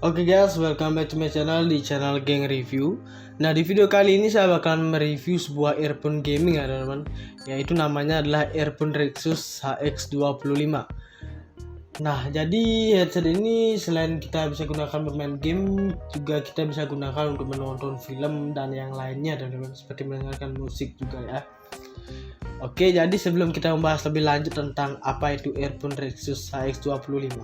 Oke guys, welcome back to my channel di channel Geng Review. Nah, di video kali ini saya bakalan mereview sebuah earphone gaming ya teman-teman, yaitu namanya adalah earphone Rexus HX25. Nah, jadi headset ini selain kita bisa gunakan bermain game, juga kita bisa gunakan untuk menonton film dan yang lainnya teman-teman, seperti mendengarkan musik juga ya. Oke, jadi sebelum kita membahas lebih lanjut tentang apa itu earphone Rexus HX25,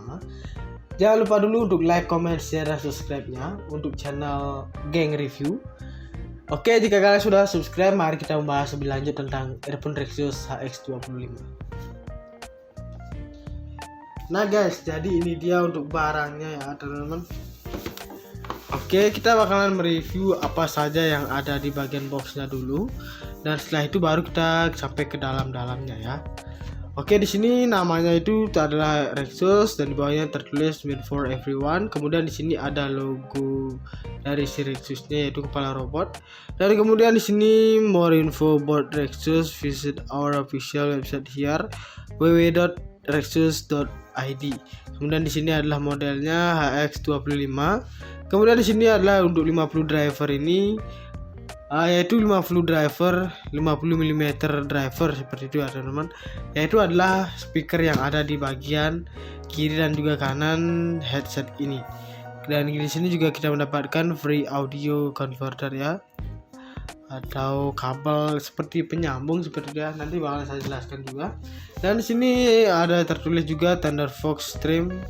jangan lupa dulu untuk like, comment, share, dan subscribe-nya untuk channel Geng Review. Oke, jika kalian sudah subscribe, mari kita membahas lebih lanjut tentang earphone Rexus HX25. Nah guys, jadi ini dia untuk barangnya ya teman-teman. Oke, kita bakalan mereview apa saja yang ada di bagian boxnya dulu, dan setelah itu baru kita sampai ke dalam-dalamnya ya. Oke, di sini namanya itu adalah Rexus dan di bawahnya tertulis Made for Everyone. Kemudian di sini ada logo dari si Rexusnya, yaitu kepala robot. Dan kemudian di sini more info about Rexus, visit our official website here www.rexus.id. Kemudian di sini adalah modelnya HX25. Kemudian di sini adalah untuk 50 driver ini, yaitu 50 driver, 50 mm driver seperti itu ya teman-teman, yaitu adalah speaker yang ada di bagian kiri dan juga kanan headset ini. Dan di sini juga kita mendapatkan free audio converter ya, atau kabel seperti penyambung seperti itu ya, nanti bakal saya jelaskan juga. Dan di sini ada tertulis juga Thunderfox Stream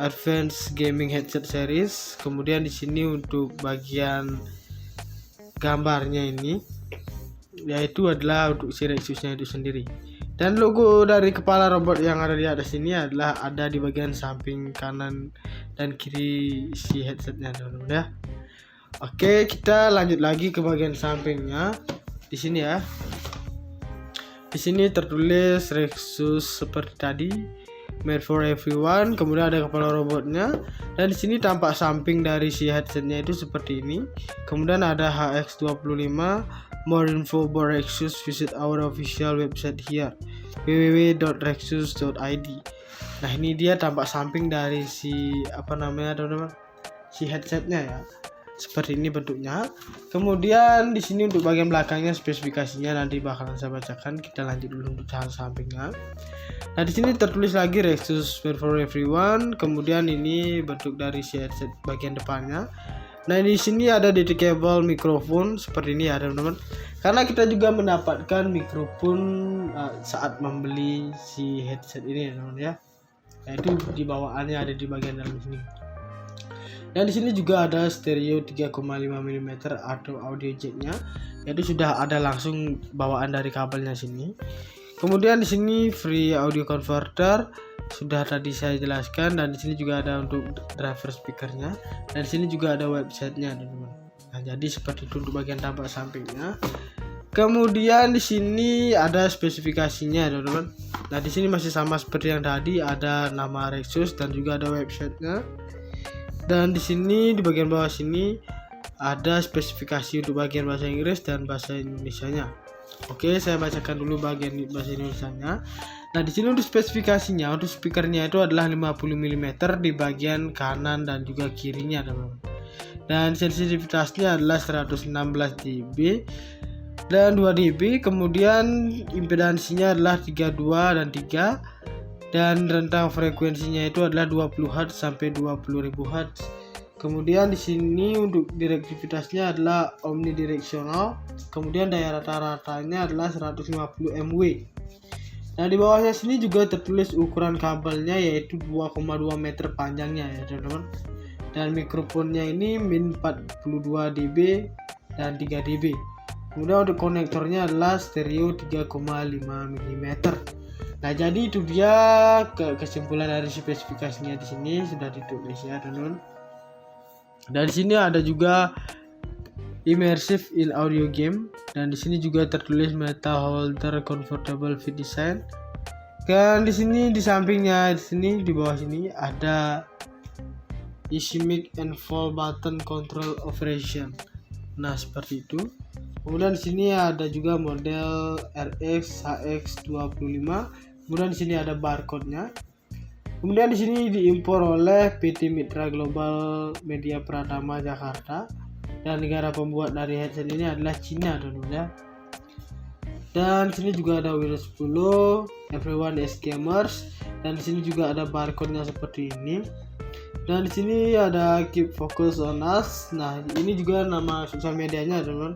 Advanced Gaming Headset Series. Kemudian di sini untuk bagian gambarnya ini, yaitu adalah untuk si Rexusnya itu sendiri. Dan logo dari kepala robot yang ada di atas ini adalah ada di bagian samping kanan dan kiri si headsetnya teman-teman ya. Oke, kita lanjut lagi ke bagian sampingnya. Di sini ya. Di sini tertulis Rexus seperti tadi, Made for Everyone. Kemudian ada kepala robotnya, dan di sini tampak samping dari si headsetnya itu seperti ini. Kemudian ada HX25, more info about Rexus, visit our official website here www.rexus.id. Nah, ini dia tampak samping dari si teman-teman, si headsetnya ya. Seperti ini bentuknya. Kemudian di sini untuk bagian belakangnya spesifikasinya nanti bakalan saya bacakan. Kita lanjut dulu untuk sampingnya. Nah, di sini tertulis lagi Rexus Made for Everyone. Kemudian ini bentuk dari si headset bagian depannya. Nah, di sini ada detachable mikrofon seperti ini ya teman-teman. Karena kita juga mendapatkan mikrofon saat membeli si headset ini ya teman-teman ya. Yaitu di bawaannya ada di bagian dalam sini. Dan di sini juga ada stereo 3,5 mm atau audio jacknya, yaitu sudah ada langsung bawaan dari kabelnya sini. Kemudian di sini free audio converter sudah tadi saya jelaskan, dan di sini juga ada untuk driver speakernya, dan di sini juga ada websitenya teman-teman. Nah, jadi seperti itu untuk bagian tampak sampingnya. Kemudian di sini ada spesifikasinya teman-teman. Nah, di sini masih sama seperti yang tadi, ada nama Rexus dan juga ada websitenya. Dan di sini di bagian bawah sini ada spesifikasi untuk bagian bahasa Inggris dan bahasa Indonesianya. Oke, saya bacakan dulu bagian bahasa Indonesianya. Nah, di sini untuk spesifikasinya, untuk speakernya itu adalah 50 mm di bagian kanan dan juga kirinya teman-teman. Dan sensitivitasnya adalah 116 dB dan 2 dB. Kemudian impedansinya adalah 32 dan 3. Dan rentang frekuensinya itu adalah 20 Hz sampai 20.000 Hz. Kemudian di sini untuk direktivitasnya adalah omnidirectional. Kemudian daya rata-ratanya adalah 150 mW. Nah, di bawahnya sini juga tertulis ukuran kabelnya, yaitu 2,2 meter panjangnya ya teman-teman. Dan mikrofonnya ini min 42 dB dan 3 dB. Kemudian untuk konektornya adalah stereo 3,5 mm. Nah, jadi itu dia kesimpulan dari spesifikasinya. Di sini sudah ditulis ya teman-teman. Dan di sini ada juga immersive in audio game, dan di sini juga tertulis metal holder comfortable fit design. Dan di sini di sampingnya, di sini di bawah sini ada easy mic and full button control operation. Nah, seperti itu. Kemudian di sini ada juga model RX HX25. Kemudian di sini ada barcode-nya. Kemudian di sini diimpor oleh PT Mitra Global Media Pratama Jakarta, dan negara pembuat dari headset ini adalah Cina tentunya. Dan di sini juga ada Windows 10, Everyone is Gamers, dan di sini juga ada barcode-nya seperti ini. Dan di sini ada Keep Focus on Us. Nah, ini juga nama sosial medianya, teman-teman.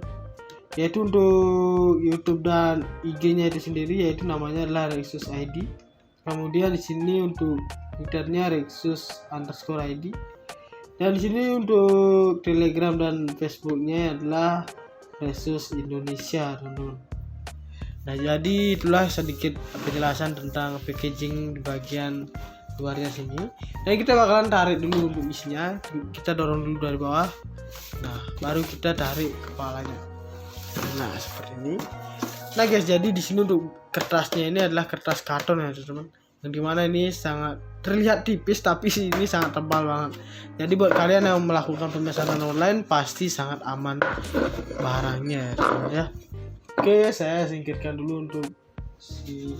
Yaitu untuk YouTube dan IG-nya itu sendiri, yaitu namanya adalah Rexus ID. Kemudian di sini untuk Twitternya Rexus_ID. Dan di sini untuk Telegram dan Facebooknya adalah Rexus Indonesia, teman-teman. Nah, jadi itulah sedikit penjelasan tentang packaging di bagian luarnya sini. Dan kita bakalan tarik dulu untuk isinya. Kita dorong dulu dari bawah. Nah, baru kita tarik kepalanya. Nah, seperti ini. Nah guys, jadi di sini untuk kertasnya ini adalah kertas karton ya teman-teman. Yang dimana ini sangat terlihat tipis, tapi ini sangat tebal banget. Jadi buat kalian yang melakukan pemesanan online pasti sangat aman barangnya ya. Oke, saya singkirkan dulu untuk si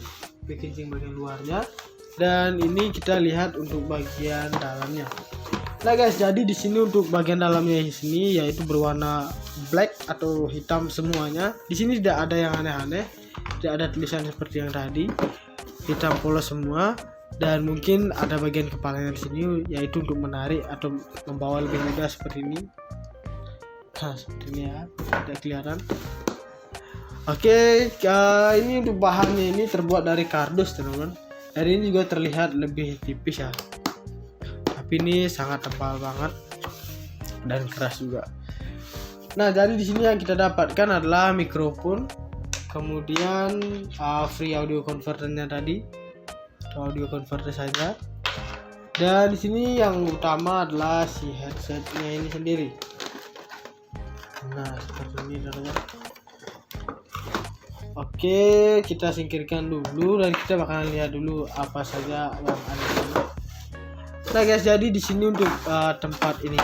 packaging bagian luarnya. Dan ini kita lihat untuk bagian dalamnya. Nah guys, jadi di sini untuk bagian dalamnya di sini yaitu berwarna black atau hitam semuanya. Di sini tidak ada yang aneh-aneh, tidak ada tulisan seperti yang tadi, hitam polos semua. Dan mungkin ada bagian kepalanya di sini yaitu untuk menarik atau membawa lebih mudah seperti ini. Nah, seperti ini ya, tidak kelihatan. Oke, ini untuk bahannya ini terbuat dari kardus teman-teman. Dan ini juga terlihat lebih tipis ya. Tapi ini sangat tebal banget dan keras juga. Nah, jadi di sini yang kita dapatkan adalah mikrofon, kemudian free audio converternya tadi, audio converter saja. Dan di sini yang utama adalah si headsetnya ini sendiri. Nah, seperti ini teman-teman. Oke, kita singkirkan dulu dan kita bakalan lihat dulu apa saja yang ada di sini. Nah guys, jadi di sini untuk tempat ini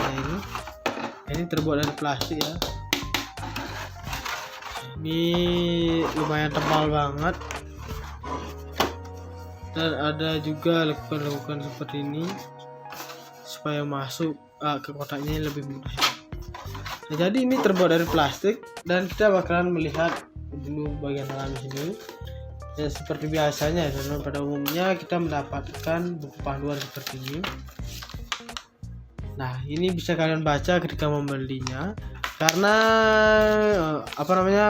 terbuat dari plastik ya. Ini lumayan tebal banget. Dan ada juga lekukan-lekukan seperti ini supaya masuk ke kotaknya lebih mudah. Nah, jadi ini terbuat dari plastik dan kita bakalan melihat dulu bagian dalam sini. Ya, seperti biasanya ya, pada umumnya kita mendapatkan buku panduan seperti ini. Nah, ini bisa kalian baca ketika membelinya. Karena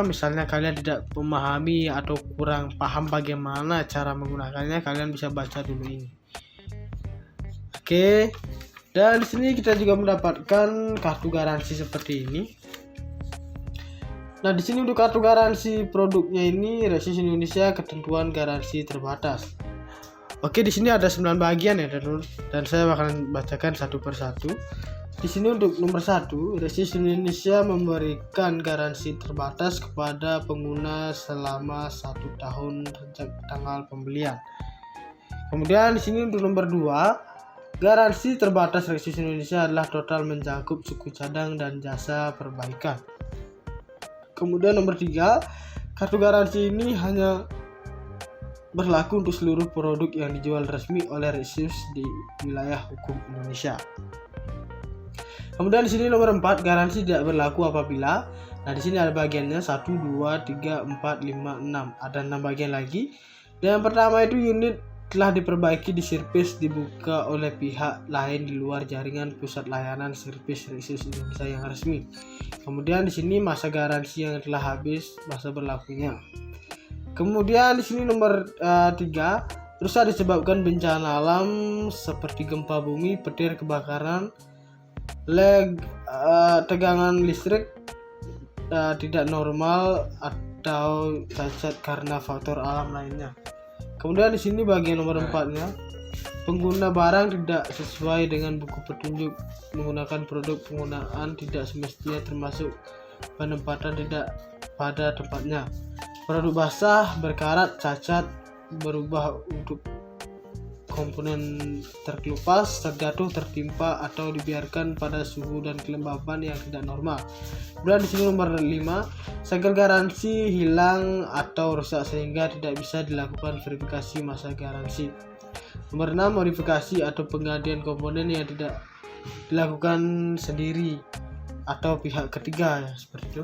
misalnya kalian tidak memahami atau kurang paham bagaimana cara menggunakannya, kalian bisa baca dulu ini. Oke. Dan di sini kita juga mendapatkan kartu garansi seperti ini. Nah, di sini untuk kartu garansi produknya ini Rexus Indonesia ketentuan garansi terbatas. Oke, di sini ada 9 bagian ya, dan saya bakalan bacakan satu persatu. Di sini untuk nomor 1, Rexus Indonesia memberikan garansi terbatas kepada pengguna selama 1 tahun sejak tanggal pembelian. Kemudian di sini untuk nomor 2, garansi terbatas Rexus Indonesia adalah total mencakup suku cadang dan jasa perbaikan. Kemudian nomor 3, kartu garansi ini hanya berlaku untuk seluruh produk yang dijual resmi oleh Rexus di wilayah hukum Indonesia. Kemudian di sini nomor 4, garansi tidak berlaku apabila. Nah, di sini ada bagiannya 1, 2, 3, 4, 5, 6. Ada 6 bagian lagi. Dan yang pertama itu unit telah diperbaiki di servis dibuka oleh pihak lain di luar jaringan pusat layanan servis Rexus Indonesia yang resmi. Kemudian di sini masa garansi yang telah habis masa berlakunya. Kemudian di sini nomor 3, rusak disebabkan bencana alam seperti gempa bumi, petir, kebakaran, tegangan listrik tidak normal atau cacat karena faktor alam lainnya. Kemudian di sini bagian nomor 4-nya, pengguna barang tidak sesuai dengan buku petunjuk menggunakan produk penggunaan tidak semestinya termasuk penempatan tidak pada tempatnya. Produk basah, berkarat, cacat, berubah untuk komponen terkelupas, terjatuh, tertimpa atau dibiarkan pada suhu dan kelembaban yang tidak normal. Kemudian di sini nomor 5, segel garansi hilang atau rusak sehingga tidak bisa dilakukan verifikasi masa garansi. Nomor 6, modifikasi atau penggantian komponen yang tidak dilakukan sendiri atau pihak ketiga ya, seperti itu.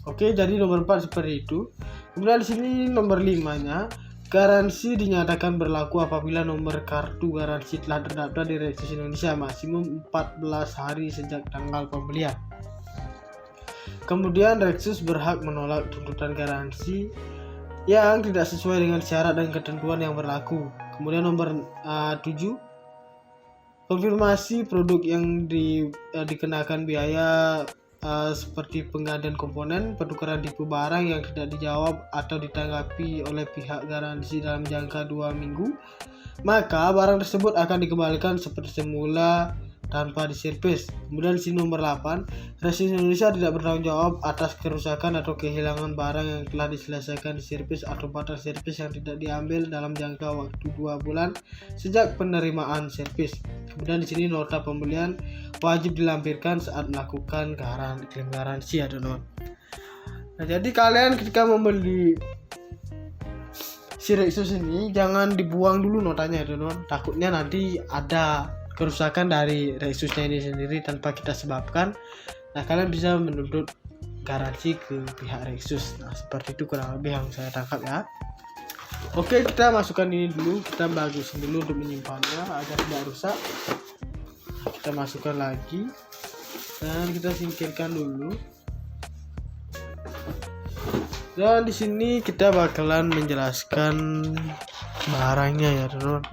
Oke, jadi nomor 4 seperti itu. Kemudian di sini nomor 5-nya, garansi dinyatakan berlaku apabila nomor kartu garansi telah terdaftar di Rexus Indonesia maksimum 14 hari sejak tanggal pembelian. Kemudian Rexus berhak menolak tuntutan garansi yang tidak sesuai dengan syarat dan ketentuan yang berlaku. Kemudian nomor 7, konfirmasi produk yang dikenakan biaya seperti penggantian komponen, pertukaran tipe barang yang tidak dijawab atau ditanggapi oleh pihak garansi dalam jangka 2 minggu, maka barang tersebut akan dikembalikan seperti semula tanpa diservis. Kemudian di sini nomor 8, Rexus Indonesia tidak bertanggung jawab atas kerusakan atau kehilangan barang yang telah diselesaikan diservis atau barang servis yang tidak diambil dalam jangka waktu 2 bulan sejak penerimaan servis. Kemudian di sini nota pembelian wajib dilampirkan saat melakukan klaim garansi ya teman-teman. Nah, jadi kalian ketika membeli si Rexus ini jangan dibuang dulu notanya ya teman-teman. Takutnya nanti ada kerusakan dari Rexusnya ini sendiri tanpa kita sebabkan. Nah, kalian bisa menuntut garansi ke pihak Rexus. Nah, seperti itu kurang lebih yang saya tangkap ya. Oke, kita masukkan ini dulu, kita bagusin dulu untuk menyimpannya agar tidak rusak. Kita masukkan lagi dan kita singkirkan dulu. Dan di sini kita bakalan menjelaskan barangnya ya teman-teman.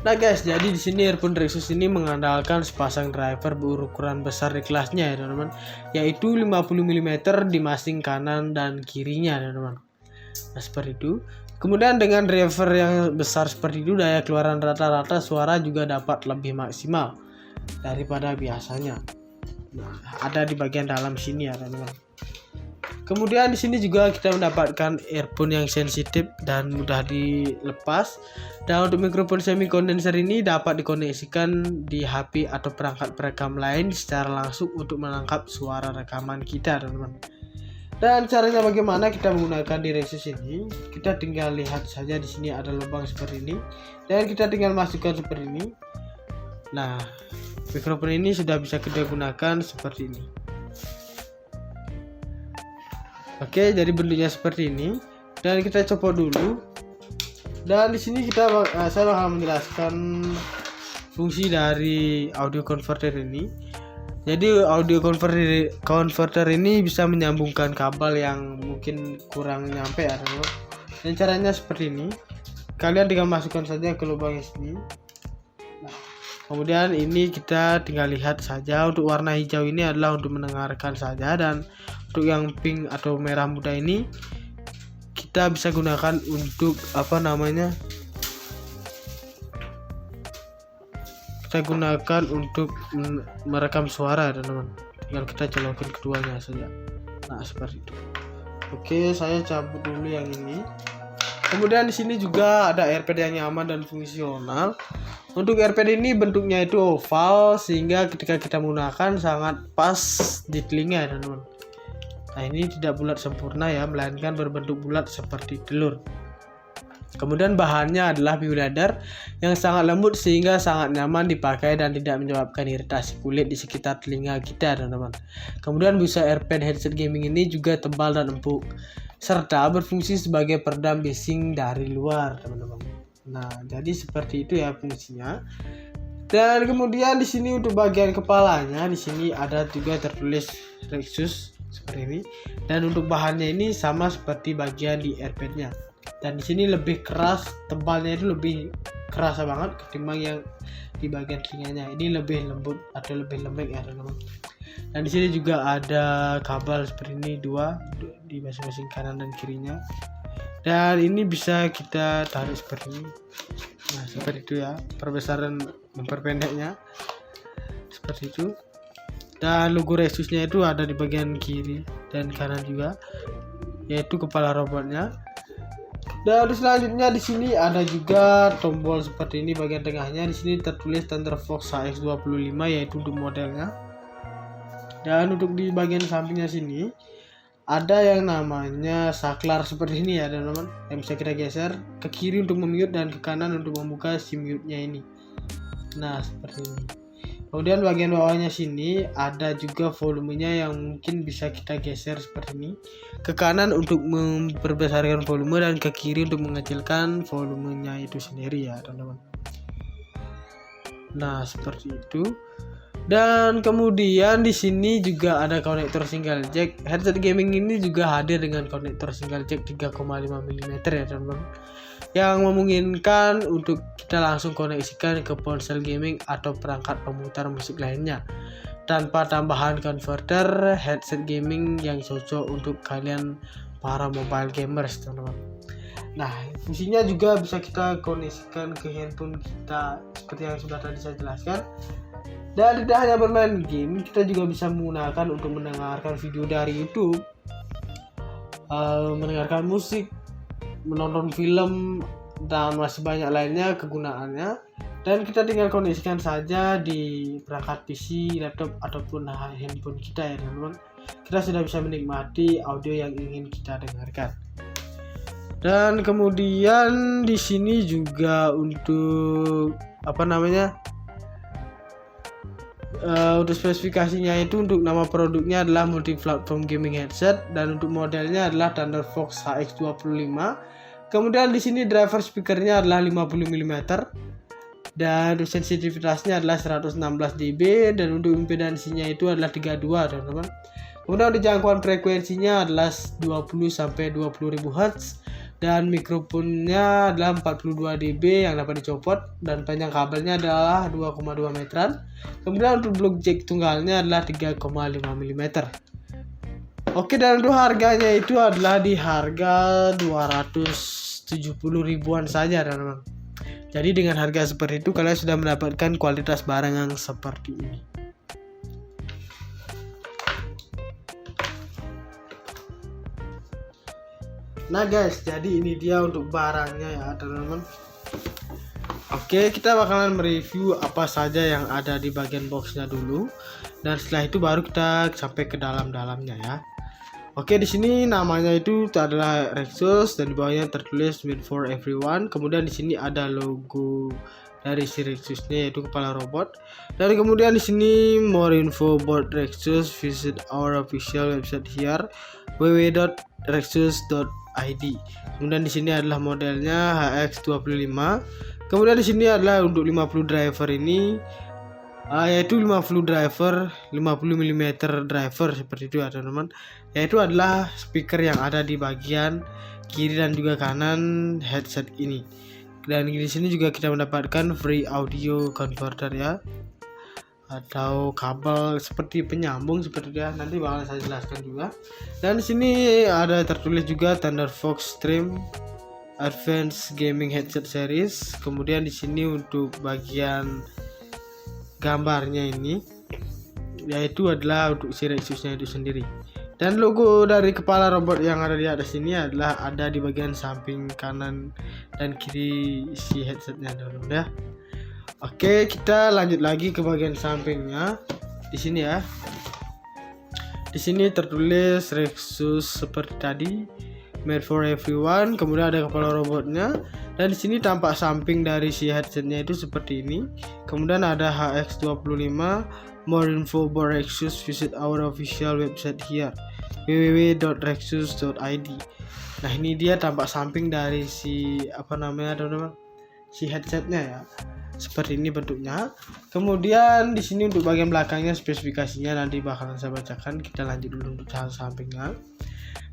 Nah guys, jadi di sini earphone Rexus ini mengandalkan sepasang driver berukuran besar di kelasnya ya teman-teman, yaitu 50 mm di masing kanan dan kirinya ya teman-teman. Nah, seperti itu. Kemudian dengan driver yang besar seperti itu, daya keluaran rata-rata suara juga dapat lebih maksimal daripada biasanya. Nah, ada di bagian dalam sini ya teman-teman. Kemudian di sini juga kita mendapatkan earphone yang sensitif dan mudah dilepas. Dan untuk mikrofon semi kondenser ini dapat dikoneksikan di HP atau perangkat perekam lain secara langsung untuk menangkap suara rekaman kita, teman-teman. Dan caranya bagaimana kita menggunakan di Rexus ini? Kita tinggal lihat saja di sini ada lubang seperti ini dan kita tinggal masukkan seperti ini. Nah, mikrofon ini sudah bisa kita gunakan seperti ini. Oke, jadi bentuknya seperti ini dan kita copot dulu. Dan di sini saya bakal menjelaskan fungsi dari audio converter ini. Jadi audio converter ini bisa menyambungkan kabel yang mungkin kurang nyampe ya teman-teman. Dan caranya seperti ini. Kalian tinggal masukkan saja ke lubang sini. Nah, kemudian ini kita tinggal lihat saja. Untuk warna hijau ini adalah untuk mendengarkan saja, dan untuk yang pink atau merah muda ini kita bisa gunakan untuk kita gunakan untuk merekam suara teman-teman. Tinggal kita colokin keduanya saja. Nah, seperti itu. Oke, saya cabut dulu yang ini. Kemudian di sini juga ada AirPad yang nyaman dan fungsional. Untuk AirPad ini bentuknya itu oval sehingga ketika kita menggunakan sangat pas di telinga teman-teman. Nah, ini tidak bulat sempurna ya, melainkan berbentuk bulat seperti telur. Kemudian bahannya adalah bioleather yang sangat lembut sehingga sangat nyaman dipakai dan tidak menyebabkan iritasi kulit di sekitar telinga kita teman-teman. Kemudian busa AirPad headset gaming ini juga tebal dan empuk serta berfungsi sebagai peredam bising dari luar teman-teman. Nah, jadi seperti itu ya fungsinya. Dan kemudian di sini untuk bagian kepalanya di sini ada juga tertulis Rexus seperti ini. Dan untuk bahannya ini sama seperti bagian di AirPad-nya. Dan di sini lebih keras, tebalnya itu lebih kerasa banget ketimbang yang di bagian telinganya. Ini lebih lembut atau lebih lembek ya teman-teman. Dan di sini juga ada kabel seperti ini dua di masing-masing kanan dan kirinya. Dan ini bisa kita tarik seperti ini. Nah, seperti itu ya, perbesaran memperpendeknya seperti itu. Dan logo Rexusnya itu ada di bagian kiri dan kanan juga, yaitu kepala robotnya. Dan selanjutnya di sini ada juga tombol seperti ini bagian tengahnya. Di sini tertulis Thunderfox HX25 yaitu untuk modelnya. Dan untuk di bagian sampingnya sini ada yang namanya saklar seperti ini ya teman-teman, yang bisa kita geser ke kiri untuk memute dan ke kanan untuk membuka si mute-nya ini. Nah seperti ini. Kemudian bagian bawahnya sini ada juga volumenya yang mungkin bisa kita geser seperti ini, ke kanan untuk memperbesarkan volume dan ke kiri untuk mengecilkan volumenya itu sendiri ya teman-teman. Nah seperti itu. Dan kemudian di sini juga ada konektor single jack. Headset gaming ini juga hadir dengan konektor single jack 3,5 mm ya teman-teman, yang memungkinkan untuk kita langsung koneksikan ke ponsel gaming atau perangkat pemutar musik lainnya tanpa tambahan converter headset gaming yang cocok untuk kalian para mobile gamers teman-teman. Nah fungsinya juga bisa kita koneksikan ke handphone kita seperti yang sudah tadi saya jelaskan. Dan tidak hanya bermain game, kita juga bisa menggunakan untuk mendengarkan video dari YouTube, mendengarkan musik, menonton film, dan masih banyak lainnya kegunaannya. Dan kita tinggal koneksikan saja di perangkat PC, laptop, ataupun handphone kita ya teman-teman. Kita sudah bisa menikmati audio yang ingin kita dengarkan. Dan kemudian di sini juga untuk untuk spesifikasinya itu, untuk nama produknya adalah multi platform gaming headset dan untuk modelnya adalah Thunderfox HX25. Kemudian di sini driver speakernya adalah 50 mm dan sensitivitasnya adalah 116 dB dan untuk impedansinya itu adalah 32 teman-teman. Kemudian untuk jangkauan frekuensinya adalah 20 sampai 20.000 Hz dan mikrofonnya adalah 42 dB yang dapat dicopot dan panjang kabelnya adalah 2,2 meteran. Kemudian untuk blok jack tunggalnya adalah 3,5 mm. Oke, dan untuk harganya itu adalah di harga 270 ribuan saja teman-teman. Jadi dengan harga seperti itu kalian sudah mendapatkan kualitas barang yang seperti ini. Nah guys, jadi ini dia untuk barangnya ya teman-teman. Oke, kita bakalan mereview apa saja yang ada di bagian boxnya dulu, dan setelah itu baru kita sampai ke dalam-dalamnya ya. Oke, di sini namanya itu adalah Rexus dan di bawahnya tertulis Made for Everyone. Kemudian di sini ada logo dari si Rexusnya yaitu kepala robot. Dan kemudian di sini more info about Rexus, visit our official website here www.rexus.id. Kemudian di sini adalah modelnya HX25. Kemudian di sini adalah untuk 50 driver ini yaitu 50 driver 50 mm driver seperti itu ya teman-teman, yaitu adalah speaker yang ada di bagian kiri dan juga kanan headset ini. Dan di sini juga kita mendapatkan free audio converter ya, atau kabel seperti penyambung seperti itu ya, nanti bakal saya jelaskan juga. Dan di sini ada tertulis juga Thunderfox Stream Advanced Gaming Headset Series. Kemudian di sini untuk bagian gambarnya ini yaitu adalah untuk si Rexusnya itu sendiri. Dan logo dari kepala robot yang ada di atas ini adalah ada di bagian samping kanan dan kiri si headsetnya dulu ya. Oke, kita lanjut lagi ke bagian sampingnya. Di sini ya. Di sini tertulis Rexus seperti tadi, Made for Everyone. Kemudian ada kepala robotnya. Dan di sini tampak samping dari si headsetnya itu seperti ini. Kemudian ada HX25. More info about Rexus, visit our official website here www.rexus.id. Nah, ini dia tampak samping dari si teman-teman, si headsetnya ya. Seperti ini bentuknya. Kemudian di sini untuk bagian belakangnya spesifikasinya nanti bakalan saya bacakan. Kita lanjut dulu untuk sampingnya.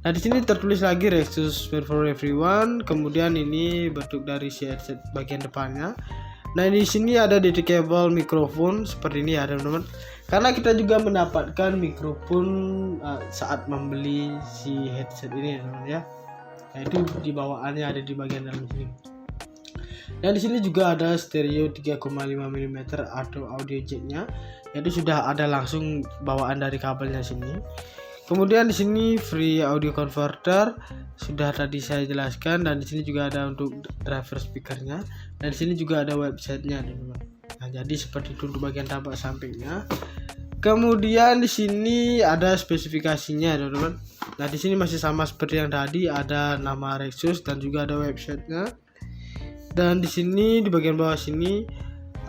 Nah, di sini tertulis lagi Rexus Made for Everyone. Kemudian ini bentuk dari si headset bagian depannya. Nah, di sini ada detachable mikrofon seperti ini ya teman-teman. Karena kita juga mendapatkan mikrofon saat membeli si headset ini ya teman-teman ya. Yaitu di bawaannya ada di bagian dalam sini. Dan di sini juga ada stereo 3,5 mm atau audio jacknya, yaitu sudah ada langsung bawaan dari kabelnya sini. Kemudian di sini free audio converter sudah tadi saya jelaskan, dan di sini juga ada untuk driver speakernya, dan di sini juga ada websitenya teman-teman. Nah, jadi seperti itu untuk bagian tampak sampingnya. Kemudian di sini ada spesifikasinya, teman-teman. Nah, di sini masih sama seperti yang tadi, ada nama Rexus dan juga ada websitenya. Dan di sini di bagian bawah sini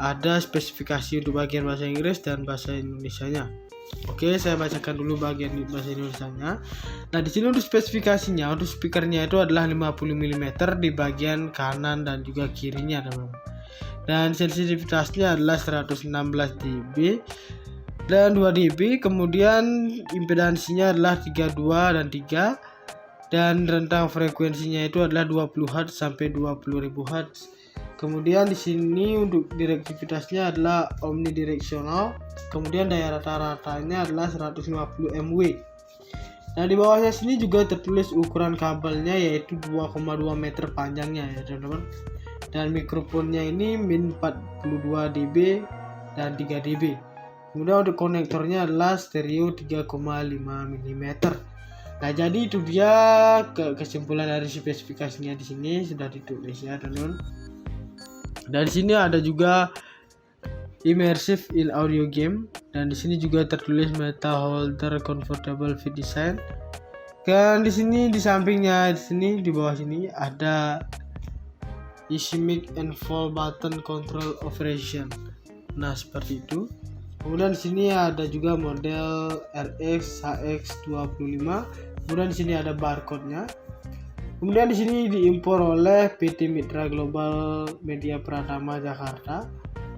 ada spesifikasi untuk bagian bahasa Inggris dan bahasa Indonesianya. Oke, saya bacakan dulu bagian bahasa Indonesianya. Nah, di sini untuk spesifikasinya, untuk speakernya itu adalah 50 mm di bagian kanan dan juga kirinya, teman-teman. Dan sensitivitasnya adalah 116 dB dan 2 dB. Kemudian impedansinya adalah 32 dan 3, dan rentang frekuensinya itu adalah 20 Hz sampai 20.000 Hz. Kemudian di sini untuk direktivitasnya adalah omnidirectional. Kemudian daya rata-ratanya adalah 150 mW. Nah, di bawahnya sini juga tertulis ukuran kabelnya, yaitu 2,2 meter panjangnya ya, teman-teman. Dan mikrofonnya ini min 42 dB dan 3 dB. Kemudian untuk konektornya adalah stereo 3,5 mm. Nah, jadi itu dia kesimpulan dari spesifikasinya. Di sini sudah ditulis ya, teman-teman. Dan di sini ada juga immersive in audio game, dan di sini juga tertulis Meta Holder Comfortable Fit Design. Dan di sini di sampingnya, di sini di bawah sini ada Easy Mic and Fall Button Control Operation. Nah, seperti itu. Kemudian di sini ada juga model RX HX25. Kemudian di sini ada barcode-nya. Kemudian di sini diimpor oleh PT Mitra Global Media Pratama Jakarta,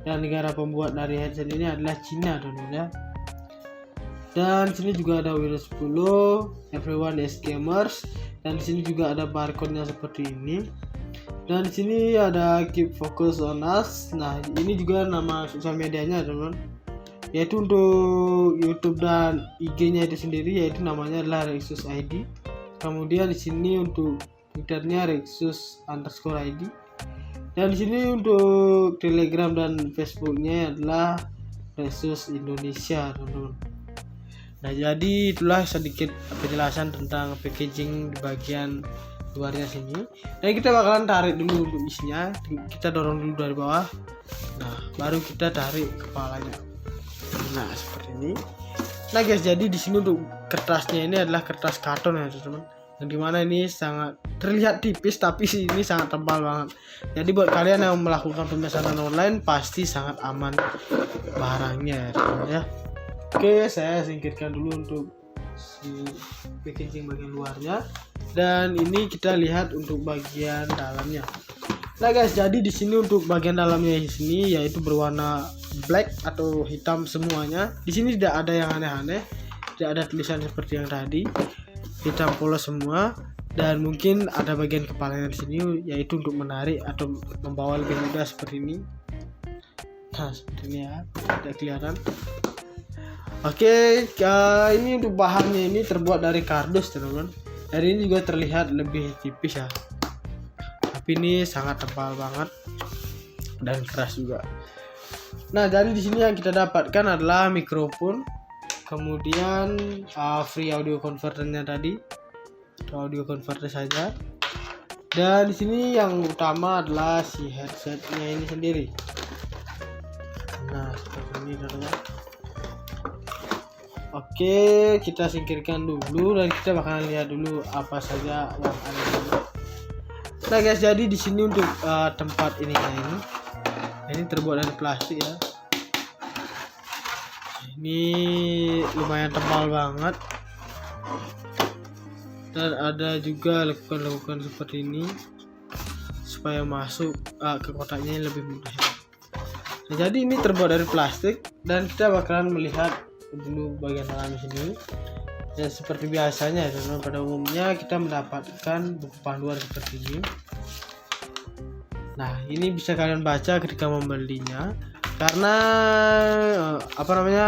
dan negara pembuat dari headset ini adalah Cina, teman-teman ya. Dan di sini juga ada Windows 10, Everyone is Gamers, dan di sini juga ada barcode-nya seperti ini. Dan di sini ada Keep Focus on Us. Nah, ini juga nama sosial medianya, teman-teman. Yaitu untuk YouTube dan IG-nya itu sendiri, yaitu namanya adalah Rexus ID. Kemudian di sini untuk Twitternya Rexus_ID. Dan di sini untuk Telegram dan Facebooknya adalah Rexus Indonesia, teman-teman. Nah, jadi itulah sedikit penjelasan tentang packaging di bagian luarnya sini. Dan kita bakalan tarik dulu untuk isinya. Kita dorong dulu dari bawah. Nah, baru kita tarik kepalanya. Nah, seperti ini. Nah, guys, jadi di sini untuk kertasnya ini adalah kertas karton ya, teman-teman. Yang dimana ini sangat terlihat tipis, tapi ini sangat tebal banget. Jadi buat kalian yang melakukan pemesanan online pasti sangat aman barangnya ya, teman-teman ya. Oke, saya singkirkan dulu untuk si packaging bagian luarnya, dan ini kita lihat untuk bagian dalamnya. Nah, guys, jadi di sini untuk bagian dalamnya di sini yaitu berwarna black atau hitam semuanya. Di sini tidak ada yang aneh-aneh, tidak ada tulisan seperti yang tadi, hitam polos semua. Dan mungkin ada bagian kepalanya di sini, yaitu untuk menarik atau membawa lebih mudah seperti ini. Nah, seperti ini ya, tidak kelihatan. Oke, ini untuk bahannya ini terbuat dari kardus, teman-teman. Dan ini juga terlihat lebih tipis ya, tapi ini sangat tebal banget dan keras juga. Nah, jadi di sini yang kita dapatkan adalah mikrofon, kemudian free audio converternya tadi, audio converter saja. Dan di sini yang utama adalah si headsetnya ini sendiri. Nah, seperti ini, teman-teman. Oke, kita singkirkan dulu dan kita bakalan lihat dulu apa saja yang ada di sini. Nah, guys, jadi di sini untuk tempat ini terbuat dari plastik ya. Ini lumayan tebal banget. Dan ada juga lekukan-lekukan seperti ini supaya masuk ke kotaknya lebih mudah. Nah, jadi ini terbuat dari plastik dan kita bakalan melihat dulu bagian dalam sini. Ya, seperti biasanya dan pada umumnya kita mendapatkan buku panduan seperti ini. Nah, ini bisa kalian baca ketika membelinya, karena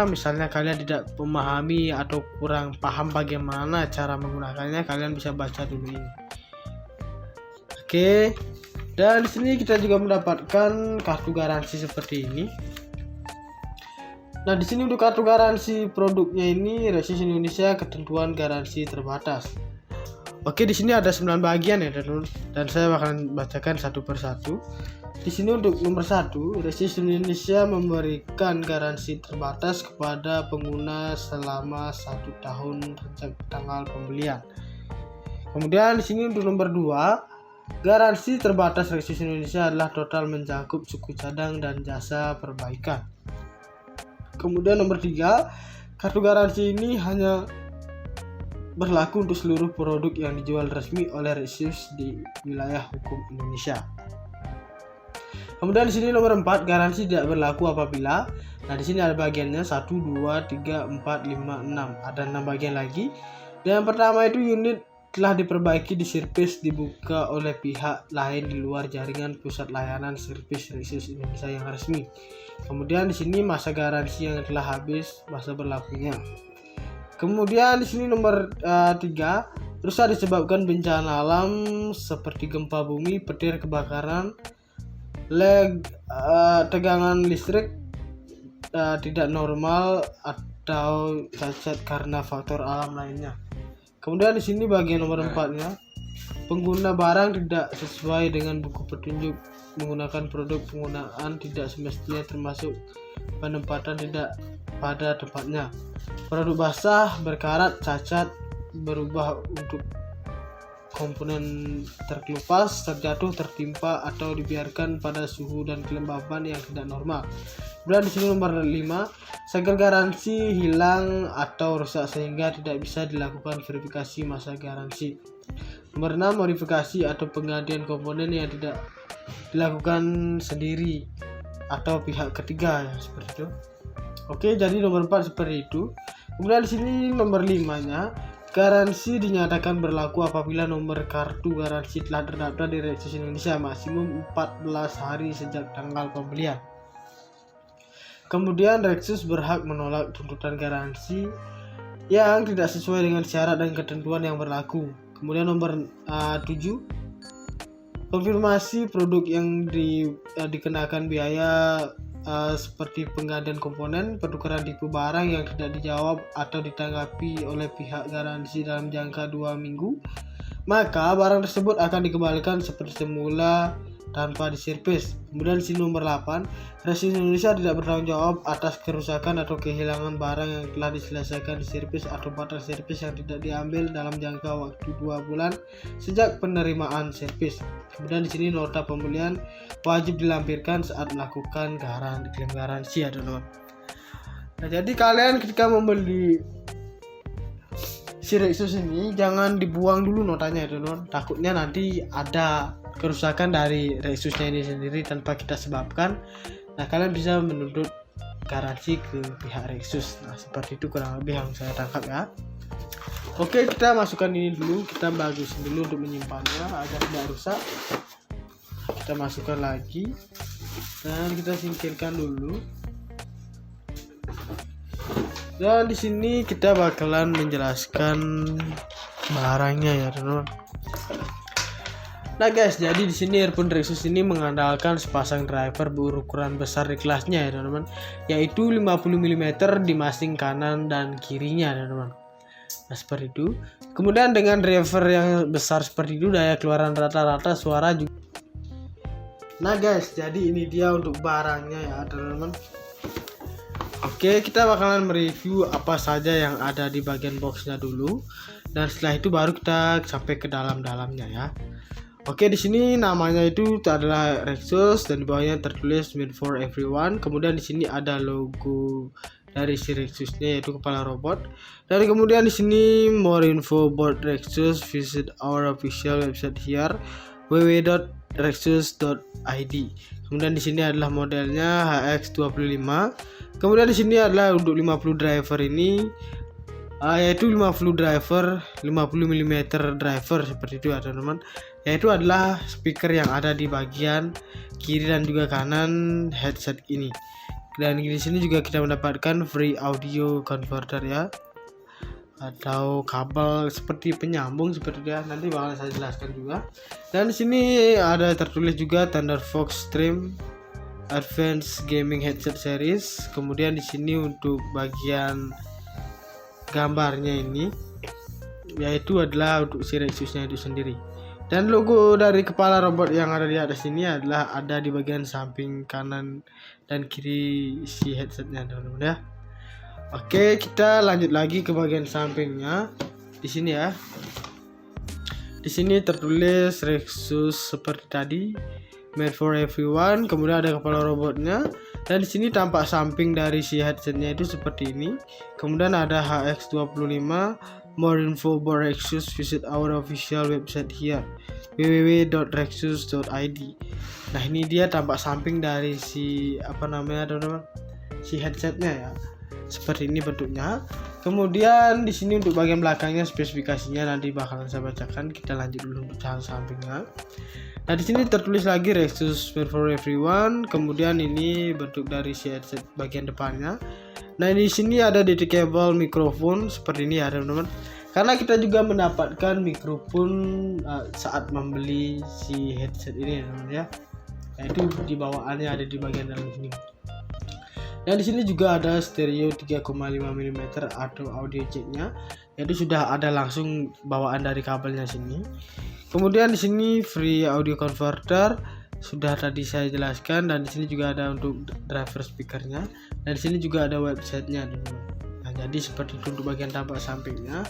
misalnya kalian tidak memahami atau kurang paham bagaimana cara menggunakannya, kalian bisa baca dulu ini. Oke. Dan di sini kita juga mendapatkan kartu garansi seperti ini. Nah, di sini untuk kartu garansi produknya ini Rexus Indonesia ketentuan garansi terbatas. Oke, di sini ada 9 bagian ya, dan saya akan bacakan satu persatu. Di sini untuk nomor 1, Rexus Indonesia memberikan garansi terbatas kepada pengguna selama 1 tahun sejak tanggal pembelian. Kemudian di sini untuk nomor 2, garansi terbatas Rexus Indonesia adalah total mencakup suku cadang dan jasa perbaikan. Kemudian nomor 3, kartu garansi ini hanya berlaku untuk seluruh produk yang dijual resmi oleh Rexus di wilayah hukum Indonesia. Kemudian di sini nomor 4, garansi tidak berlaku apabila. Nah, di sini ada bagiannya 1, 2, 3, 4, 5, 6. Ada 6 bagian lagi. Dan yang pertama itu unit telah diperbaiki di servis dibuka oleh pihak lain di luar jaringan pusat layanan servis Rexus Indonesia yang resmi. Kemudian di sini masa garansi yang telah habis masa berlakunya. Kemudian di sini nomor 3, rusak disebabkan bencana alam seperti gempa bumi, petir, kebakaran, tegangan listrik tidak normal atau cacat karena faktor alam lainnya. Kemudian di sini bagian nomor 4-nya, pengguna barang tidak sesuai dengan buku petunjuk menggunakan produk penggunaan tidak semestinya termasuk penempatan tidak pada tempatnya. Produk basah, berkarat, cacat, berubah untuk komponen terkelupas, terjatuh, tertimpa, atau dibiarkan pada suhu dan kelembaban yang tidak normal. Kemudian di sini nomor 5, segel garansi hilang atau rusak sehingga tidak bisa dilakukan verifikasi masa garansi. Nomor 6, modifikasi atau penggantian komponen yang tidak dilakukan sendiri atau pihak ketiga, ya seperti itu. Oke, jadi nomor 4 seperti itu. Kemudian di sini nomor 5-nya, garansi dinyatakan berlaku apabila nomor kartu garansi telah terdaftar di Rexus Indonesia maksimum 14 hari sejak tanggal pembelian. Kemudian Rexus berhak menolak tuntutan garansi yang tidak sesuai dengan syarat dan ketentuan yang berlaku. Kemudian nomor 7, konfirmasi produk yang dikenakan biaya seperti penggantian komponen, pertukaran tipe barang yang tidak dijawab atau ditanggapi oleh pihak garansi dalam jangka 2 minggu, maka barang tersebut akan dikembalikan seperti semula tanpa diservis. Kemudian di sini nomor 8, Rexus Indonesia tidak bertanggung jawab atas kerusakan atau kehilangan barang yang telah diselesaikan diservis atau batal servis yang tidak diambil dalam jangka waktu 2 bulan sejak penerimaan servis. Kemudian di sini nota pembelian wajib dilampirkan saat melakukan klaim garansi, ya teman-teman. Nah, jadi kalian ketika membeli si Rexus ini jangan dibuang dulu notanya, ya teman-teman. Takutnya nanti ada kerusakan dari Rexusnya ini sendiri tanpa kita sebabkan. Nah, kalian bisa menuntut garansi ke pihak Rexus. Nah, seperti itu kurang lebih yang saya tangkap, ya. Oke, kita masukkan ini dulu, kita bagusin dulu untuk menyimpannya agar tidak rusak. Kita masukkan lagi dan kita singkirkan dulu. Dan di sini kita bakalan menjelaskan barangnya, ya teman-teman. Nah guys, jadi di sini earphone Rexus ini mengandalkan sepasang driver berukuran besar di kelasnya, ya teman-teman, yaitu 50 mm di masing kanan dan kirinya, ya teman-teman. Nah, seperti itu. Kemudian dengan driver yang besar seperti itu, daya keluaran rata-rata suara juga. Nah guys, jadi ini dia untuk barangnya, ya teman-teman. Oke, kita bakalan mereview apa saja yang ada di bagian boxnya dulu, dan setelah itu baru kita sampai ke dalam-dalamnya, ya. Oke, di sini namanya itu adalah Rexus dan di bawahnya tertulis Made for Everyone. Kemudian di sini ada logo dari si Rexusnya, yaitu kepala robot. Dan kemudian di sini more info about Rexus, visit our official website here www.rexus.id. Kemudian di sini adalah modelnya HX25. Kemudian di sini adalah untuk 50 driver ini, yaitu 50 driver, 50 mm driver seperti itu, ya teman-teman. Yaitu adalah speaker yang ada di bagian kiri dan juga kanan headset ini. Dan di sini juga kita mendapatkan free audio converter, ya, atau kabel seperti penyambung seperti itu, ya. Nanti bakal saya jelaskan juga. Dan di sini ada tertulis juga Thunderfox Stream Advanced Gaming Headset Series. Kemudian di sini untuk bagian gambarnya ini, yaitu adalah untuk si Rexusnya itu sendiri. Dan logo dari kepala robot yang ada di atas ini adalah ada di bagian samping kanan dan kiri si headsetnya, teman-teman ya. Oke, kita lanjut lagi ke bagian sampingnya. Di sini ya. Di sini tertulis Rexus seperti tadi, made for everyone. Kemudian ada kepala robotnya. Dan di sini tampak samping dari si headsetnya itu seperti ini. Kemudian ada HX25. More info about Rexus, visit our official website here, www.rexus.id. Nah, ini dia tampak samping dari si teman-teman, si headsetnya ya. Seperti ini bentuknya. Kemudian di sini untuk bagian belakangnya spesifikasinya nanti bakalan saya bacakan. Kita lanjut dulu untuk sampingnya. Nah, di sini tertulis lagi Rexus made for everyone. Kemudian ini bentuk dari si headset bagian depannya. Nah, di sini ada detachable mikrofon seperti ini ya, teman-teman. Karena kita juga mendapatkan mikrofon saat membeli si headset ini, teman-teman ya. Yaitu di bawaannya ada di bagian dalam sini. Dan di sini juga ada stereo 3,5 mm atau audio jacknya, yaitu sudah ada langsung bawaan dari kabelnya sini. Kemudian di sini free audio converter sudah tadi saya jelaskan, dan di sini juga ada untuk driver speakernya, dan di sini juga ada websitenya. Nah, jadi seperti itu untuk bagian tampak sampingnya.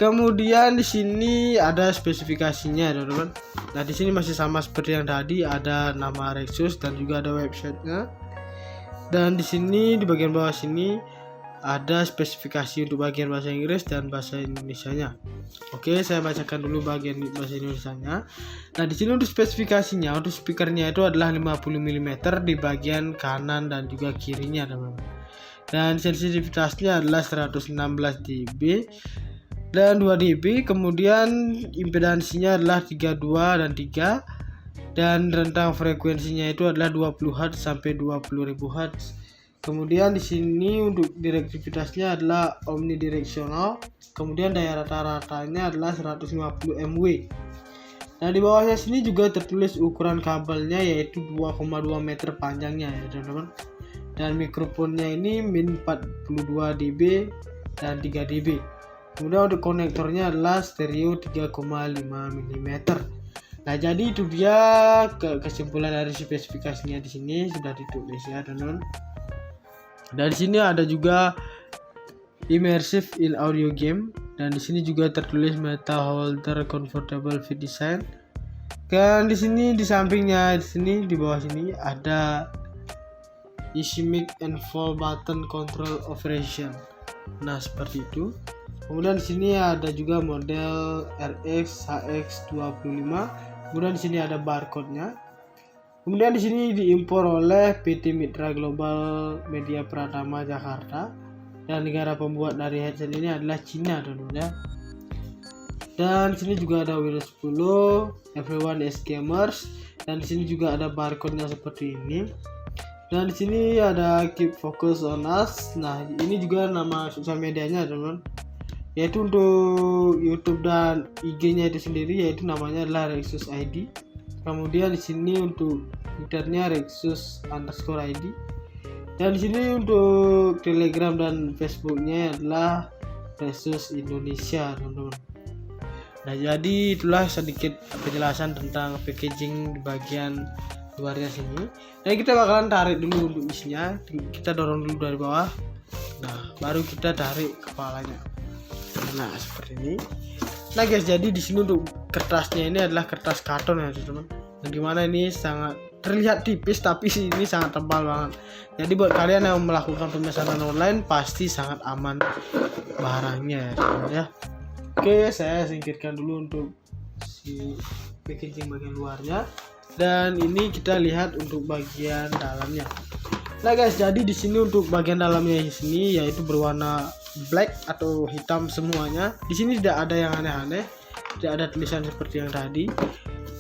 Kemudian di sini ada spesifikasinya, teman-teman. Nah, di sini masih sama seperti yang tadi, ada nama Rexus dan juga ada websitenya. Dan di sini di bagian bawah sini ada spesifikasi untuk bagian bahasa Inggris dan bahasa Indonesianya. Oke, saya bacakan dulu bagian bahasa Indonesianya. Nah, di sini untuk spesifikasinya, untuk speakernya itu adalah 50 mm di bagian kanan dan juga kirinya, teman-teman. Dan sensitivitasnya adalah 116 dB dan 2 dB. Kemudian impedansinya adalah 32 dan 3. Dan rentang frekuensinya itu adalah 20 Hz sampai 20.000 Hz. Kemudian di sini untuk direktivitasnya adalah omnidirectional. Kemudian daya rata-ratanya adalah 150 mW. Nah, di bawahnya sini juga tertulis ukuran kabelnya, yaitu 2,2 meter panjangnya ya, teman-teman. Dan mikrofonnya ini min 42 dB dan 3 dB. Kemudian untuk konektornya adalah stereo 3,5 mm. Nah, jadi itu dia kesimpulan dari spesifikasinya. Di sini sudah ditulis ya, teman-teman. Dan di sini ada juga immersive in audio game, dan di sini juga tertulis Meta Holder Comfortable Fit Design. Dan di sini di sampingnya, di sini di bawah sini ada Easy Mic and Full Button Control Operation. Nah, seperti itu. Kemudian di sini ada juga model RX HX25. Kemudian di sini ada barcode-nya. Kemudian di sini diimpor oleh PT Mitra Global Media Pratama Jakarta, dan negara pembuat dari headset ini adalah Cina, teman-teman ya. Dan di sini juga ada Windows 10, Everyone is Gamers, dan di sini juga ada barcode-nya seperti ini. Dan di sini ada Keep Focus on Us. Nah, ini juga nama sosial medianya, teman-teman. Yaitu untuk YouTube dan IG-nya itu sendiri, yaitu namanya adalah Rexus ID. Kemudian di sini untuk Twitternya Rexus_ID. Dan di sini untuk Telegram dan Facebooknya adalah Rexus Indonesia, teman-teman. Nah, jadi itulah sedikit penjelasan tentang packaging di bagian luarnya sini. Dan kita bakalan tarik dulu untuk isinya. Kita dorong dulu dari bawah. Nah, baru kita tarik kepalanya. Nah, seperti ini. Nah, guys, jadi di sini untuk kertasnya ini adalah kertas karton ya, teman-teman. Yang dimana ini sangat terlihat tipis, tapi ini sangat tebal banget. Jadi buat kalian yang melakukan pemesanan online pasti sangat aman barangnya ya, teman-teman ya. Oke, saya singkirkan dulu untuk si packaging bagian luarnya. Dan ini kita lihat untuk bagian dalamnya. Nah, guys, jadi di sini untuk bagian dalamnya sini yaitu berwarna black atau hitam semuanya. Di sini tidak ada yang aneh-aneh, tidak ada tulisan seperti yang tadi,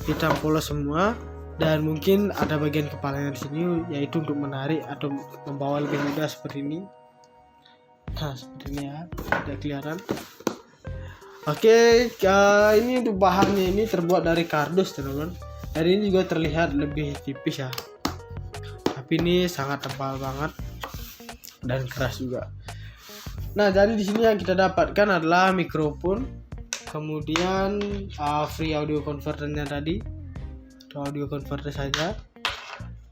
hitam polos semua. Dan mungkin ada bagian kepalanya di sini, yaitu untuk menarik atau membawa lebih mudah seperti ini. Nah, seperti ini ya, tidak kelihatan. Oke, ini untuk bahannya ini terbuat dari kardus, teman-teman. Dan ini juga terlihat lebih tipis ya, tapi ini sangat tebal banget dan keras juga. Nah, jadi di sini yang kita dapatkan adalah mikrofon. kemudian free audio converternya tadi, atau audio converter saja.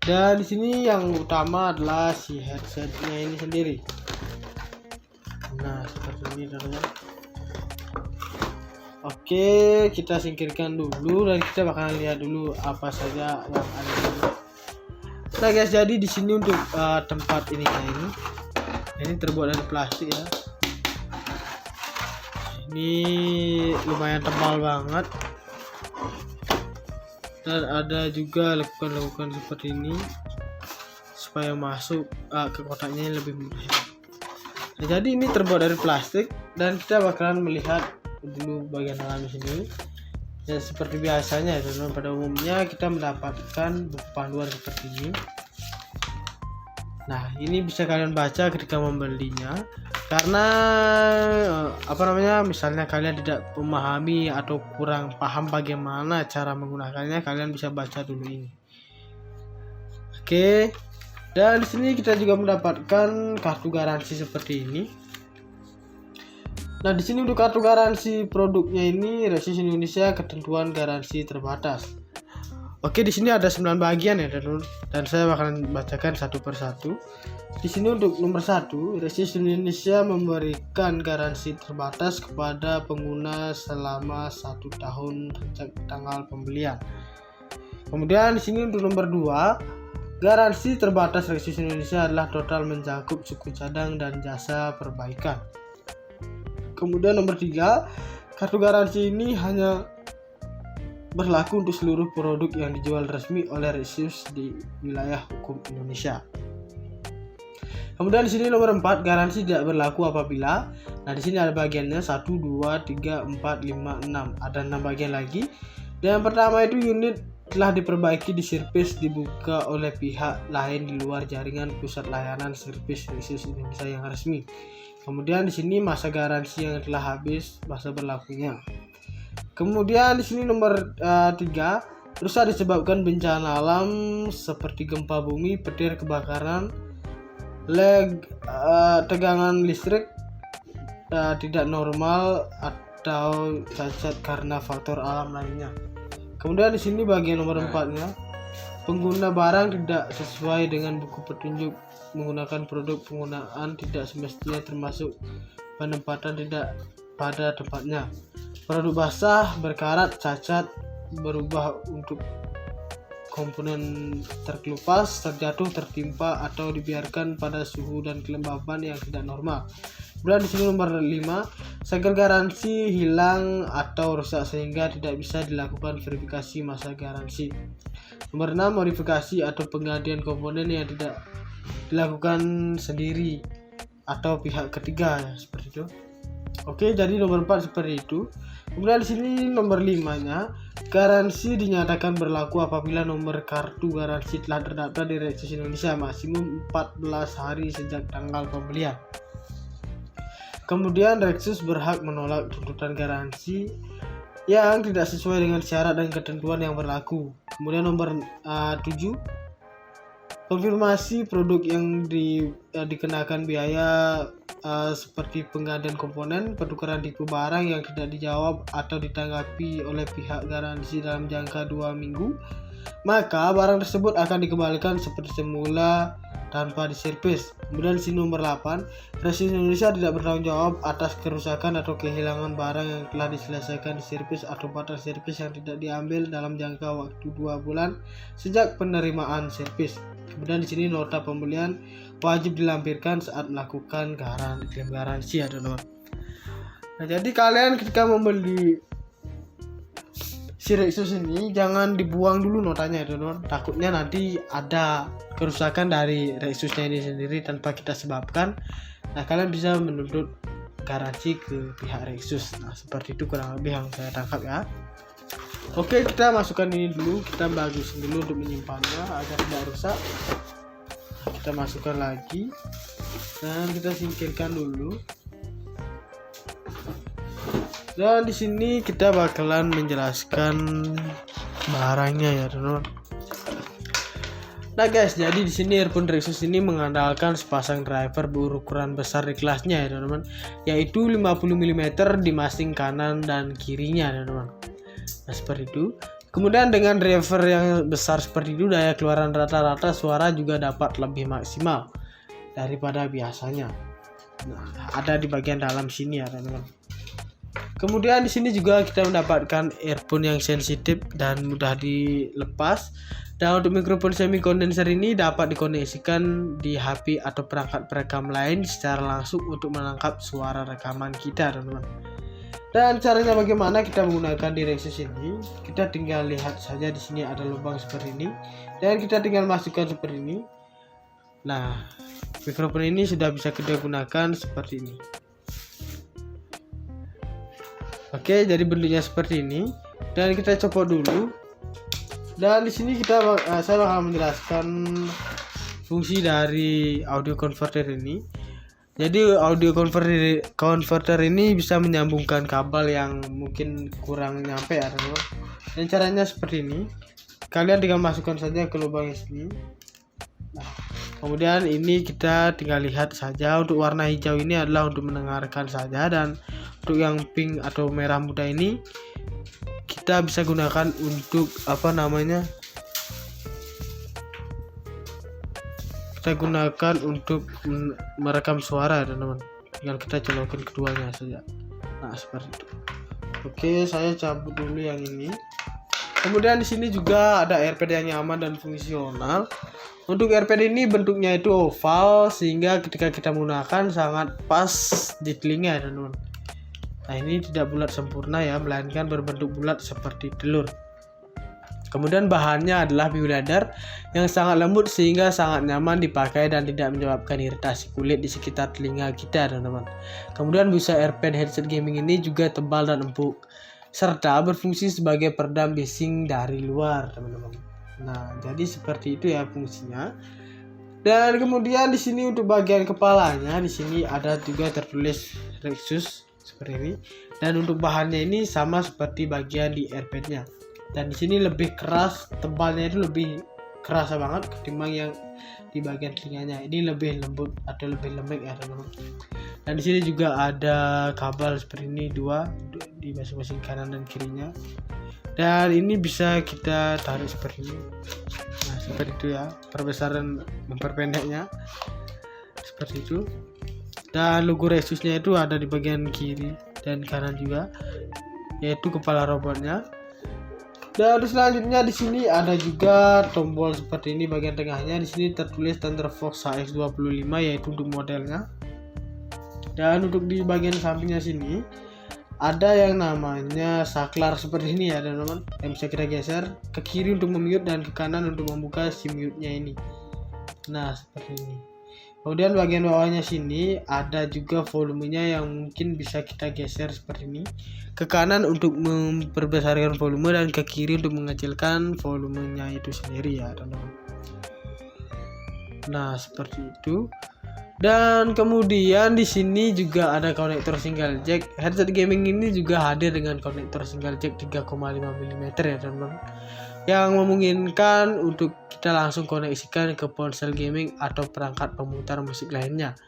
Dan di sini yang utama adalah si headsetnya ini sendiri. Nah, seperti ini teman-teman. Oke, kita singkirkan dulu dan kita bakalan lihat dulu apa saja yang ada di sini. Nah guys, jadi di sini untuk tempat ini terbuat dari plastik ya. Ini lumayan tebal banget. Dan ada juga lekukan-lekukan seperti ini supaya masuk ke kotaknya lebih mudah. Nah, jadi ini terbuat dari plastik dan kita bakalan melihat dulu bagian dalam sini. Ya seperti biasanya ya teman-teman, pada umumnya kita mendapatkan buku panduan seperti ini. Nah, ini bisa kalian baca ketika membelinya. Karena misalnya kalian tidak memahami atau kurang paham bagaimana cara menggunakannya, kalian bisa baca dulu ini. Oke. Dan di sini kita juga mendapatkan kartu garansi seperti ini. Nah, di sini untuk kartu garansi produknya ini Rexus Indonesia ketentuan garansi terbatas. Oke, di sini ada 9 bagian ya teman-teman, dan saya bakalan bacakan satu persatu. Di sini untuk nomor 1, Rexus Indonesia memberikan garansi terbatas kepada pengguna selama 1 tahun sejak tanggal pembelian. Kemudian di sini untuk nomor 2, garansi terbatas Rexus Indonesia adalah total mencakup suku cadang dan jasa perbaikan. Kemudian nomor 3, kartu garansi ini hanya berlaku untuk seluruh produk yang dijual resmi oleh Rexus di wilayah hukum Indonesia. Kemudian di sini nomor 4, garansi tidak berlaku apabila. Nah, di sini ada bagiannya 1, 2, 3, 4, 5, 6. Ada 6 bagian lagi. Dan yang pertama itu unit telah diperbaiki di servis dibuka oleh pihak lain di luar jaringan pusat layanan servis Rexus Indonesia yang resmi. Kemudian di sini masa garansi yang telah habis masa berlakunya. Kemudian di sini nomor 3, rusak disebabkan bencana alam seperti gempa bumi, petir, kebakaran, tegangan listrik tidak normal atau cacat karena faktor alam lainnya. Kemudian di sini bagian nomor 4-nya, pengguna barang tidak sesuai dengan buku petunjuk menggunakan produk penggunaan tidak semestinya termasuk penempatan tidak pada tempatnya. Produk basah, berkarat, cacat, berubah untuk komponen terkelupas, terjatuh, tertimpa, atau dibiarkan pada suhu dan kelembaban yang tidak normal. Kemudian di sini nomor 5, segel garansi hilang atau rusak sehingga tidak bisa dilakukan verifikasi masa garansi. Nomor 6, modifikasi atau penggantian komponen yang tidak dilakukan sendiri atau pihak ketiga ya, seperti itu. Oke, jadi nomor 4 seperti itu. Kemudian di sini nomor 5-nya, garansi dinyatakan berlaku apabila nomor kartu garansi telah terdaftar di Rexus Indonesia maksimum 14 hari sejak tanggal pembelian. Kemudian Rexus berhak menolak tuntutan garansi yang tidak sesuai dengan syarat dan ketentuan yang berlaku. Kemudian nomor 7, konfirmasi produk yang dikenakan biaya seperti penggantian komponen, pertukaran tipe barang yang tidak dijawab atau ditanggapi oleh pihak garansi dalam jangka 2 minggu, maka barang tersebut akan dikembalikan seperti semula tanpa diservis. Kemudian di sini nomor 8, Rexus Indonesia tidak bertanggung jawab atas kerusakan atau kehilangan barang yang telah diselesaikan di servis atau batas servis yang tidak diambil dalam jangka waktu 2 bulan sejak penerimaan servis. Kemudian di sini nota pembelian wajib dilampirkan saat melakukan klaim garansi ya teman-teman. Nah, jadi kalian ketika membeli si Rexus ini jangan dibuang dulu notanya ya teman-teman. Takutnya nanti ada kerusakan dari Rexusnya ini sendiri tanpa kita sebabkan. Nah, kalian bisa menuntut garansi ke pihak Rexus. Nah, seperti itu kurang lebih yang saya tangkap ya. Oke, kita masukkan ini dulu, kita bagusin dulu untuk menyimpannya agar tidak rusak. Kita masukkan lagi dan kita singkirkan dulu. Dan di sini kita bakalan menjelaskan barangnya ya teman-teman. Nah guys, jadi di sini earphone Rexus ini mengandalkan sepasang driver berukuran besar di kelasnya ya teman-teman, yaitu 50 mm di masing kanan dan kirinya teman-teman. Nah seperti itu. Kemudian dengan driver yang besar seperti itu, daya keluaran rata-rata suara juga dapat lebih maksimal daripada biasanya. Nah, ada di bagian dalam sini ya teman-teman. Kemudian di sini juga kita mendapatkan earphone yang sensitif dan mudah dilepas. Dan untuk mikrofon semi kondenser ini dapat dikoneksikan di HP atau perangkat perekam lain secara langsung untuk menangkap suara rekaman kita teman-teman. Dan caranya bagaimana kita menggunakan di Rexus ini? Kita tinggal lihat saja di sini ada lubang seperti ini dan kita tinggal masukkan seperti ini. Nah, mikrofon ini sudah bisa kita gunakan seperti ini. Oke, jadi bentuknya seperti ini dan kita copot dulu. Dan di sini saya bakal menjelaskan fungsi dari audio converter ini. Jadi audio converter ini bisa menyambungkan kabel yang mungkin kurang nyampe ya teman-teman. Dan caranya seperti ini. Kalian tinggal masukkan saja ke lubang sini. Nah, kemudian ini kita tinggal lihat saja. Untuk warna hijau ini adalah untuk mendengarkan saja, dan untuk yang pink atau merah muda ini kita bisa gunakan untuk kita gunakan untuk merekam suara teman-teman. Tinggal kita colokin keduanya saja. Nah seperti itu. Oke, saya cabut dulu yang ini. Kemudian di sini juga ada AirPad yang nyaman dan fungsional. Untuk AirPad ini bentuknya itu oval sehingga ketika kita menggunakan sangat pas di telinga teman-teman. Nah ini tidak bulat sempurna ya, melainkan berbentuk bulat seperti telur. Kemudian bahannya adalah bioleather yang sangat lembut sehingga sangat nyaman dipakai dan tidak menyebabkan iritasi kulit di sekitar telinga kita teman-teman. Kemudian busa AirPad headset gaming ini juga tebal dan empuk serta berfungsi sebagai peredam bising dari luar teman-teman. Nah jadi seperti itu ya fungsinya. Dan kemudian di sini untuk bagian kepalanya di sini ada juga tertulis Rexus seperti ini. Dan untuk bahannya ini sama seperti bagian di AirPad-nya. Dan di sini lebih keras, tebalnya itu lebih kerasa banget ketimbang yang di bagian telinganya. Ini lebih lembut atau lebih lembek ya teman-teman. Dan di sini juga ada kabel seperti ini dua di masing-masing kanan dan kirinya. Dan ini bisa kita tarik seperti ini. Nah seperti itu ya, perbesaran memperpendeknya seperti itu. Dan logo Rexusnya itu ada di bagian kiri dan kanan juga, yaitu kepala robotnya. Dan selanjutnya di sini ada juga tombol seperti ini bagian tengahnya. Di sini tertulis Thunderfox HX25 yaitu untuk modelnya. Dan untuk di bagian sampingnya sini ada yang namanya saklar seperti ini ya teman-teman. Yang bisa kita geser ke kiri untuk memute dan ke kanan untuk membuka si mute-nya ini. Nah seperti ini. Kemudian bagian bawahnya sini ada juga volumenya yang mungkin bisa kita geser seperti ini. Ke kanan untuk memperbesarkan volume dan ke kiri untuk mengecilkan volumenya itu sendiri ya teman-teman. Nah seperti itu. Dan kemudian di sini juga ada konektor single jack. Headset gaming ini juga hadir dengan konektor single jack 3,5 mm ya teman-teman, yang memungkinkan untuk kita langsung koneksikan ke ponsel gaming atau perangkat pemutar musik lainnya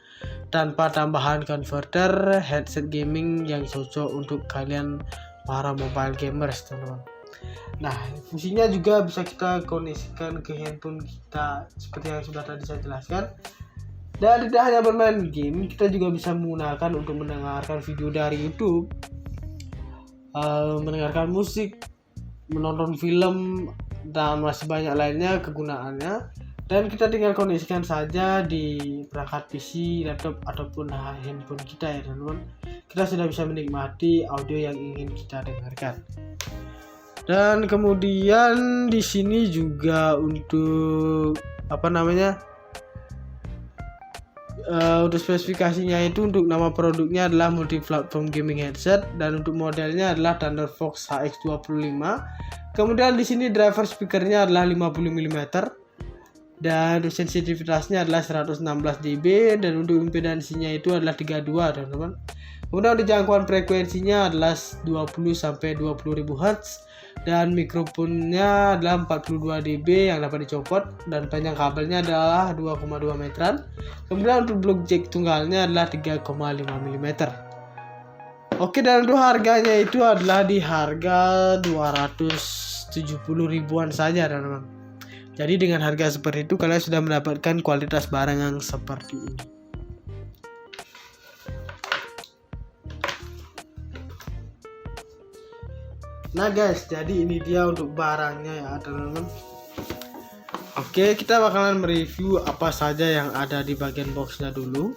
tanpa tambahan converter headset gaming yang cocok untuk kalian para mobile gamers teman-teman. Nah fungsinya juga bisa kita koneksikan ke handphone kita seperti yang sudah tadi saya jelaskan. Dan tidak hanya bermain game, kita juga bisa menggunakan untuk mendengarkan video dari YouTube, mendengarkan musik, menonton film, dan masih banyak lainnya kegunaannya. Dan kita tinggal koneksikan saja di perangkat PC, laptop, ataupun handphone kita ya teman-teman. Kita sudah bisa menikmati audio yang ingin kita dengarkan. Dan kemudian di sini juga untuk untuk spesifikasinya itu untuk nama produknya adalah multi platform gaming headset dan untuk modelnya adalah Thunderfox HX25. Kemudian di sini driver speakernya adalah 50 mm dan sensitivitasnya adalah 116 dB dan untuk impedansinya itu adalah 32 teman-teman. Kemudian untuk jangkauan frekuensinya adalah 20 sampai 20.000 Hz Dan mikrofonnya adalah 42 dB yang dapat dicopot, dan panjang kabelnya adalah 2,2 meteran. Kemudian untuk blok jack tunggalnya adalah 3,5 mm. Oke, dan untuk harganya itu adalah di harga 270 ribuan saja, teman-teman. Jadi dengan harga seperti itu kalian sudah mendapatkan kualitas barang yang seperti ini. Nah guys, jadi ini dia untuk barangnya ya, teman-teman. Oke, kita bakalan mereview apa saja yang ada di bagian boxnya dulu,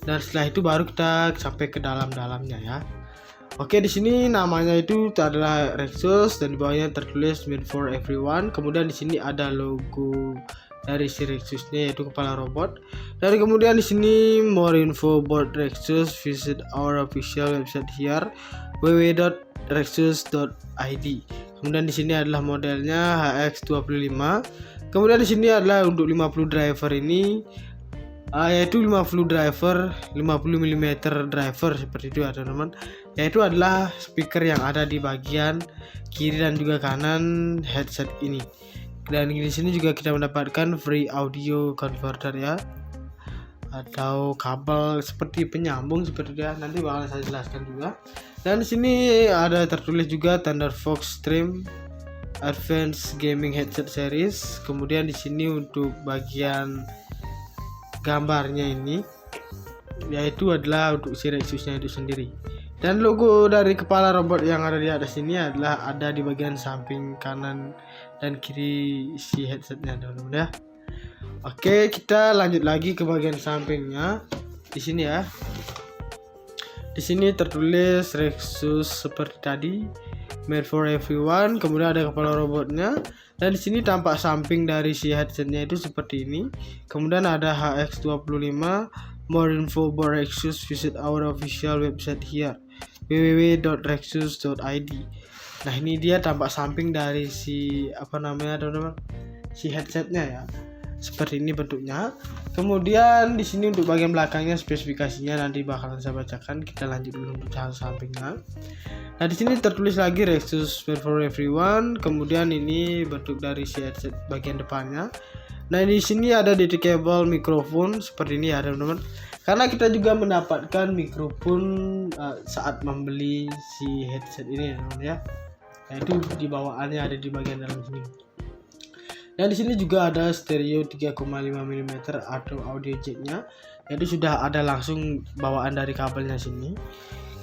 dan setelah itu baru kita sampai ke dalam-dalamnya ya. Oke, di sini namanya itu adalah Rexus dan di bawahnya tertulis Made for Everyone. Kemudian di sini ada logo dari si Rexusnya, yaitu kepala robot. Dan kemudian di sini more info about Rexus, visit our official website here www.rexus.id. Kemudian di sini adalah modelnya HX25. Kemudian di sini adalah untuk 50 driver ini, yaitu 50 driver, 50 mm driver seperti itu ya teman-teman. Yaitu adalah speaker yang ada di bagian kiri dan juga kanan headset ini. Dan di sini juga kita mendapatkan free audio converter ya, atau kabel seperti penyambung seperti itu ya. Nanti bakal saya jelaskan juga. Dan di sini ada tertulis juga Thunderfox Stream Advanced Gaming Headset Series. Kemudian di sini untuk bagian gambarnya ini, yaitu adalah untuk si Rexusnya itu sendiri. Dan logo dari kepala robot yang ada di atas ini adalah ada di bagian samping kanan dan kiri si headsetnya, teman-teman ya. Oke, kita lanjut lagi ke bagian sampingnya. Di sini ya. Di sini tertulis Rexus seperti tadi, Made for Everyone. Kemudian ada kepala robotnya. Dan di sini tampak samping dari si headsetnya itu seperti ini. Kemudian ada HX25. More info about Rexus, visit our official website here www.rexus.id. Nah, ini dia tampak samping dari si teman-teman, si headsetnya ya. Seperti ini bentuknya. Kemudian di sini untuk bagian belakangnya spesifikasinya nanti bakalan saya bacakan. Kita lanjut dulu untuk sampingnya. Nah, di sini tertulis lagi Rexus Made for Everyone. Kemudian ini bentuk dari si headset bagian depannya. Nah, di sini ada detachable mikrofon seperti ini ya teman-teman. Karena kita juga mendapatkan mikrofon saat membeli si headset ini ya teman-teman ya. Yaitu di bawaannya ada di bagian dalam sini. Dan di sini juga ada stereo 3,5 mm atau audio jacknya, yaitu sudah ada langsung bawaan dari kabelnya sini.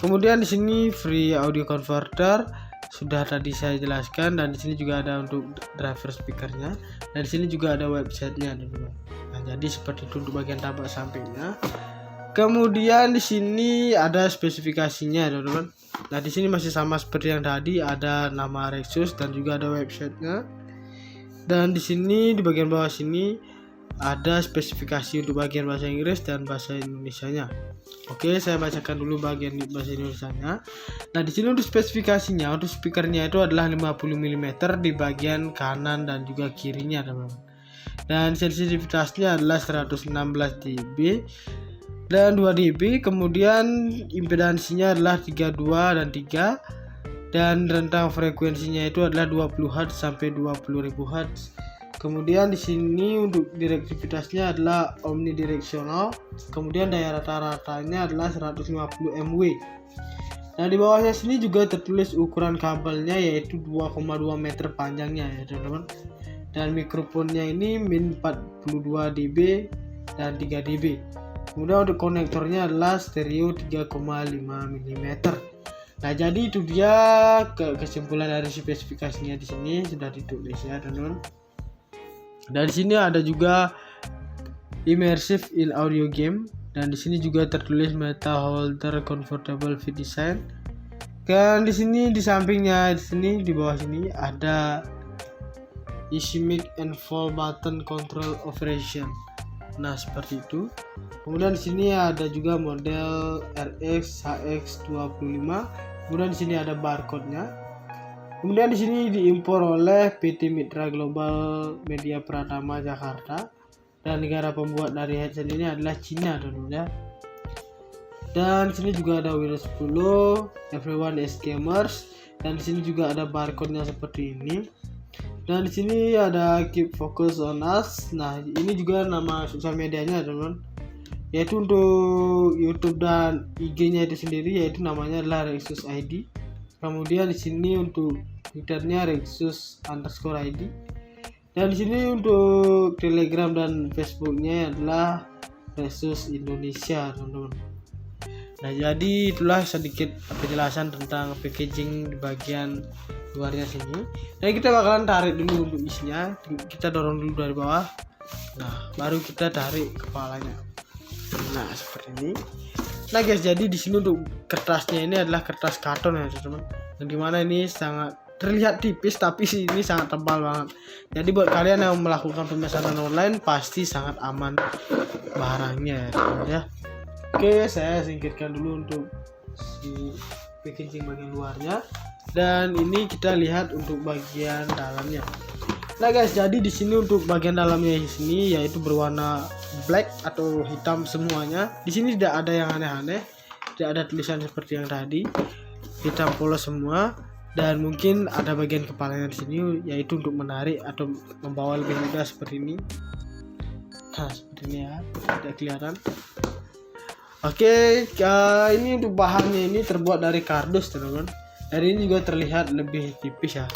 Kemudian di sini free audio converter sudah tadi saya jelaskan, dan di sini juga ada untuk driver speakernya, dan di sini juga ada websitenya teman-teman. Nah, jadi seperti itu untuk bagian tampak sampingnya. Kemudian di sini ada spesifikasinya teman-teman. Nah, di sini masih sama seperti yang tadi, ada nama Rexus dan juga ada websitenya. Dan di sini di bagian bawah sini ada spesifikasi untuk bagian bahasa Inggris dan bahasa Indonesianya. Oke, saya bacakan dulu bagian bahasa Indonesianya. Nah, di sini untuk spesifikasinya, untuk speakernya itu adalah 50 mm di bagian kanan dan juga kirinya, teman-teman. Dan sensitivitasnya adalah 116 dB dan 2 dB. Kemudian impedansinya adalah 32 dan 3. Dan rentang frekuensinya itu adalah 20 Hz sampai 20.000 Hz. Kemudian di sini untuk direktivitasnya adalah omnidirectional. Kemudian daya rata-ratanya adalah 150 mW. Nah, di bawahnya sini juga tertulis ukuran kabelnya, yaitu 2,2 meter panjangnya ya teman-teman. Dan mikrofonnya ini min 42 dB dan 3 dB. Kemudian untuk konektornya adalah stereo 3,5 mm. Nah, jadi itu dia kesimpulan dari spesifikasinya. Di sini sudah ditulis ya teman-teman. Dan di sini ada juga immersive in audio game, dan di sini juga tertulis metal holder comfortable fit design. Dan di sini di sampingnya, di sini di bawah sini ada easy mic and full button control operation. Nah, seperti itu. Kemudian di sini ada juga model RX HX25. Kemudian di sini ada barcode-nya. Kemudian di sini diimpor oleh PT Mitra Global Media Pratama Jakarta, dan negara pembuat dari headset ini adalah Cina tentunya. Dan di sini juga ada Windows 10, Everyone is Gamers. Dan di sini juga ada barcode-nya seperti ini. Dan di sini ada keep focus on us. Nah, ini juga nama sosial medianya, teman-teman. Yaitu untuk YouTube dan IG-nya itu sendiri, yaitu namanya adalah Rexus ID. Kemudian di sini untuk Twitter-nya Rexus_ID. Dan di sini untuk Telegram dan Facebook-nya adalah Rexus Indonesia, teman-teman. Nah, jadi itulah sedikit penjelasan tentang packaging di bagian luarnya sini. Dan kita bakalan tarik dulu untuk isinya. Kita dorong dulu dari bawah. Nah, baru kita tarik kepalanya. Nah, seperti ini. Nah guys, jadi di sini untuk kertasnya ini adalah kertas karton ya teman-teman. Yang dimana ini sangat terlihat tipis tapi ini sangat tebal banget. Jadi buat kalian yang melakukan pemesanan online pasti sangat aman barangnya ya teman-teman ya. Oke, saya singkirkan dulu untuk si packaging bagian luarnya. Dan ini kita lihat untuk bagian dalamnya. Nah guys, jadi di sini untuk bagian dalamnya di sini yaitu berwarna black atau hitam semuanya. Di sini tidak ada yang aneh-aneh, tidak ada tulisan seperti yang tadi, hitam polos semua. Dan mungkin ada bagian kepalanya di sini yaitu untuk menarik atau membawa lebih mudah seperti ini. Nah seperti ini ya, tidak kelihatan. Oke, ini untuk bahannya ini terbuat dari kardus teman-teman. Dan ini juga terlihat lebih tipis ya.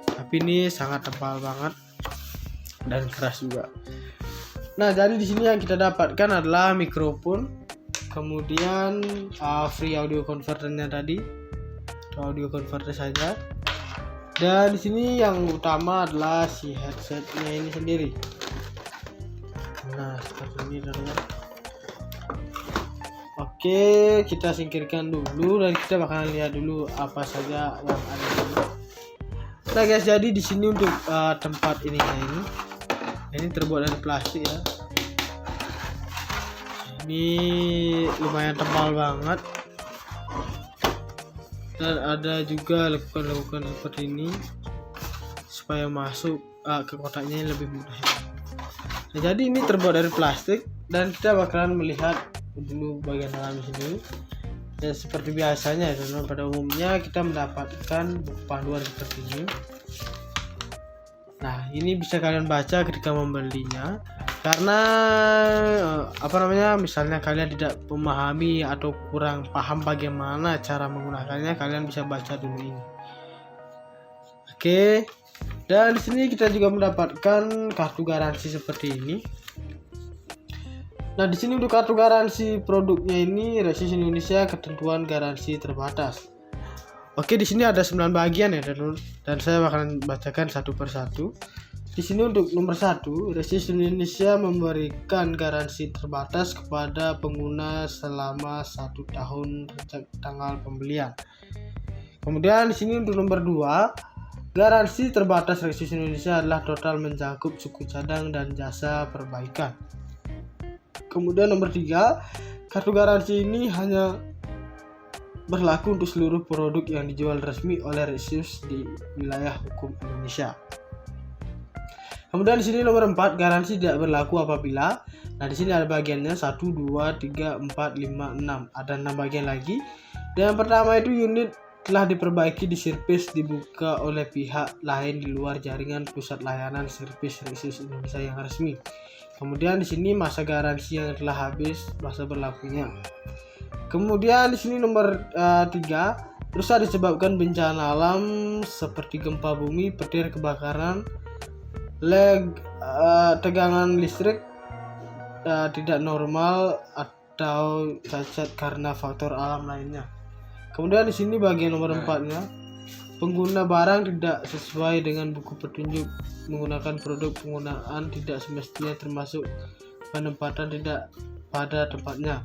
Tapi ini sangat tebal banget dan keras juga. Nah, jadi di sini yang kita dapatkan adalah mikrofon, kemudian free audio converter-nya tadi, audio converter saja. Dan di sini yang utama adalah si headset-nya ini sendiri. Nah, seperti ini teman-teman. Oke, kita singkirkan dulu dan kita bakalan lihat dulu apa saja yang ada di sini. Nah guys, jadi di sini untuk tempat ini terbuat dari plastik ya. Ini lumayan tebal banget. Dan ada juga lekukan-lekukan seperti ini supaya masuk ke kotaknya lebih mudah. Nah, jadi ini terbuat dari plastik dan kita bakalan melihat dulu bagian dalam sini. Dan seperti biasanya teman-teman, pada umumnya kita mendapatkan buku panduan seperti ini. Nah, ini bisa kalian baca ketika membelinya. Karena misalnya kalian tidak memahami atau kurang paham bagaimana cara menggunakannya, kalian bisa baca dulu ini. Oke. Dan di sini kita juga mendapatkan kartu garansi seperti ini. Nah, di sini untuk kartu garansi produknya ini Rexus Indonesia ketentuan garansi terbatas. Oke, di sini ada 9 bagian ya dan saya bakalan bacakan satu persatu. Di sini untuk nomor 1, Rexus Indonesia memberikan garansi terbatas kepada pengguna selama 1 tahun sejak tanggal pembelian. Kemudian di sini untuk nomor 2, garansi terbatas Rexus Indonesia adalah total mencakup suku cadang dan jasa perbaikan. Kemudian nomor 3, kartu garansi ini hanya berlaku untuk seluruh produk yang dijual resmi oleh Rexus di wilayah hukum Indonesia. Kemudian di sini nomor 4, garansi tidak berlaku apabila. Nah, di sini ada bagiannya 1, 2, 3, 4, 5, 6. Ada 6 bagian lagi. Dan yang pertama itu unit telah diperbaiki di servis dibuka oleh pihak lain di luar jaringan pusat layanan servis Rexus Indonesia yang resmi. Kemudian di sini masa garansi yang telah habis masa berlakunya. Kemudian di sini nomor 3, rusak disebabkan bencana alam seperti gempa bumi, petir, kebakaran, tegangan listrik tidak normal atau cacat karena faktor alam lainnya. Kemudian di sini bagian nomor 4-nya, pengguna barang tidak sesuai dengan buku petunjuk menggunakan produk penggunaan tidak semestinya termasuk penempatan tidak pada tempatnya.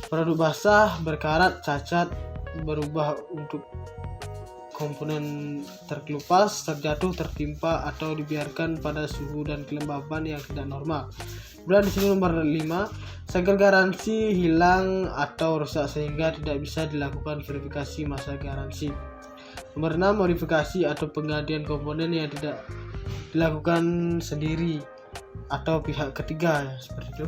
Produk basah, berkarat, cacat, berubah untuk komponen terkelupas, terjatuh, tertimpa atau dibiarkan pada suhu dan kelembaban yang tidak normal. Kemudian di sini nomor 5, segel garansi hilang atau rusak sehingga tidak bisa dilakukan verifikasi masa garansi. Nomor 6, modifikasi atau penggantian komponen yang tidak dilakukan sendiri atau pihak ketiga ya, seperti itu.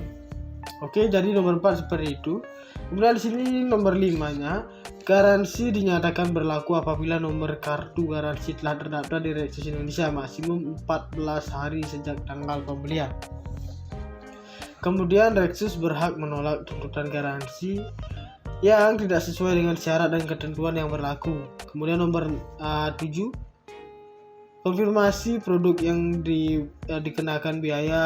Oke, jadi nomor 4 seperti itu. Kemudian di sini nomor 5-nya, garansi dinyatakan berlaku apabila nomor kartu garansi telah terdaftar di Rexus Indonesia maksimum 14 hari sejak tanggal pembelian. Kemudian Rexus berhak menolak tuntutan garansi yang tidak sesuai dengan syarat dan ketentuan yang berlaku. Kemudian nomor 7, konfirmasi produk yang dikenakan biaya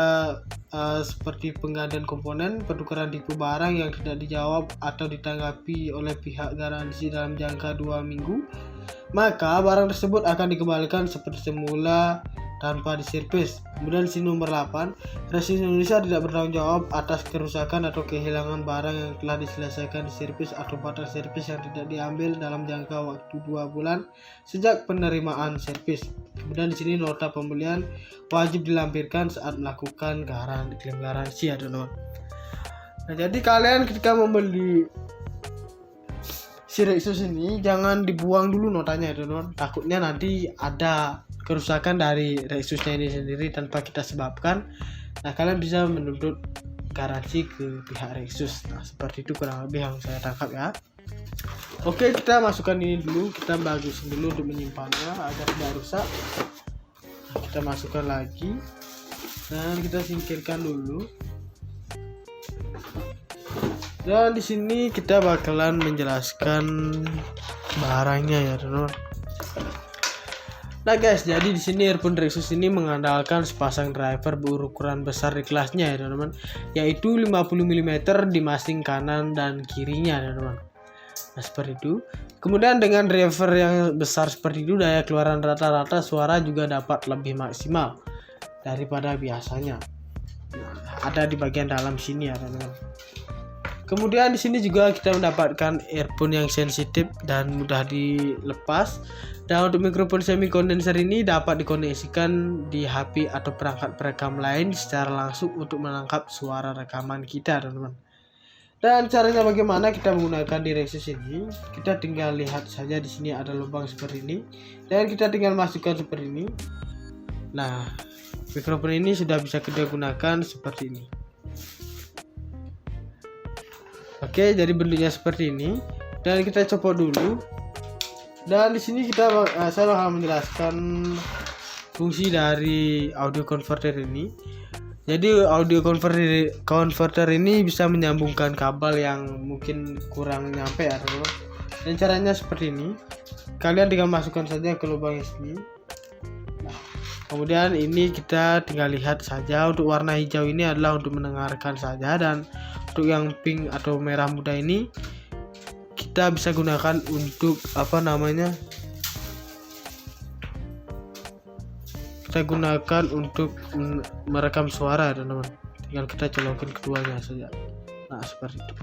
seperti penggantian komponen, pertukaran tipe barang yang tidak dijawab atau ditanggapi oleh pihak garansi dalam jangka 2 minggu, maka barang tersebut akan dikembalikan seperti semula tanpa diservis. Kemudian di nomor 8, Rexus Indonesia tidak bertanggung jawab atas kerusakan atau kehilangan barang yang telah diselesaikan diservis atau batal servis yang tidak diambil dalam jangka waktu 2 bulan sejak penerimaan servis. Kemudian di sini nota pembelian wajib dilampirkan saat melakukan klaim garansi ya teman-teman. Nah, jadi kalian ketika membeli si Rexus ini jangan dibuang dulu notanya ya teman-teman. Takutnya nanti ada kerusakan dari Rexusnya ini sendiri tanpa kita sebabkan. Nah, kalian bisa menuntut garansi ke pihak Rexus. Nah, seperti itu kurang lebih yang saya tangkap ya. Oke, kita masukkan ini dulu, kita bagusin dulu untuk menyimpannya agar tidak rusak. Nah, kita masukkan lagi dan kita singkirkan dulu. Dan di sini kita bakalan menjelaskan barangnya ya teman-teman. Nah guys, jadi di sini earphone Rexus ini mengandalkan sepasang driver berukuran besar di kelasnya ya teman-teman, yaitu 50 mm di masing kanan dan kirinya ya teman-teman. Nah, seperti itu. Kemudian dengan driver yang besar seperti itu, daya keluaran rata-rata suara juga dapat lebih maksimal daripada biasanya. Nah, ada di bagian dalam sini ya teman-teman. Kemudian di sini juga kita mendapatkan earphone yang sensitif dan mudah dilepas. Dan untuk mikrofon semi kondenser ini dapat dikoneksikan di HP atau perangkat perekam lain secara langsung untuk menangkap suara rekaman kita, teman-teman. Dan caranya bagaimana kita menggunakan di Rexus ini? Kita tinggal lihat saja di sini ada lubang seperti ini dan kita tinggal masukkan seperti ini. Nah, mikrofon ini sudah bisa kita gunakan seperti ini. Oke, jadi bentuknya seperti ini dan kita copot dulu. Dan di sini saya bakal menjelaskan fungsi dari audio converter ini. Jadi audio converter ini bisa menyambungkan kabel yang mungkin kurang nyampe ya teman-teman. Dan caranya seperti ini. Kalian tinggal masukkan saja ke lubang sini. Nah, kemudian ini kita tinggal lihat saja. Untuk warna hijau ini adalah untuk mendengarkan saja, dan untuk yang pink atau merah muda ini kita bisa gunakan untuk kita gunakan untuk merekam suara teman-teman. Tinggal kita colokin keduanya saja. Nah, seperti itu.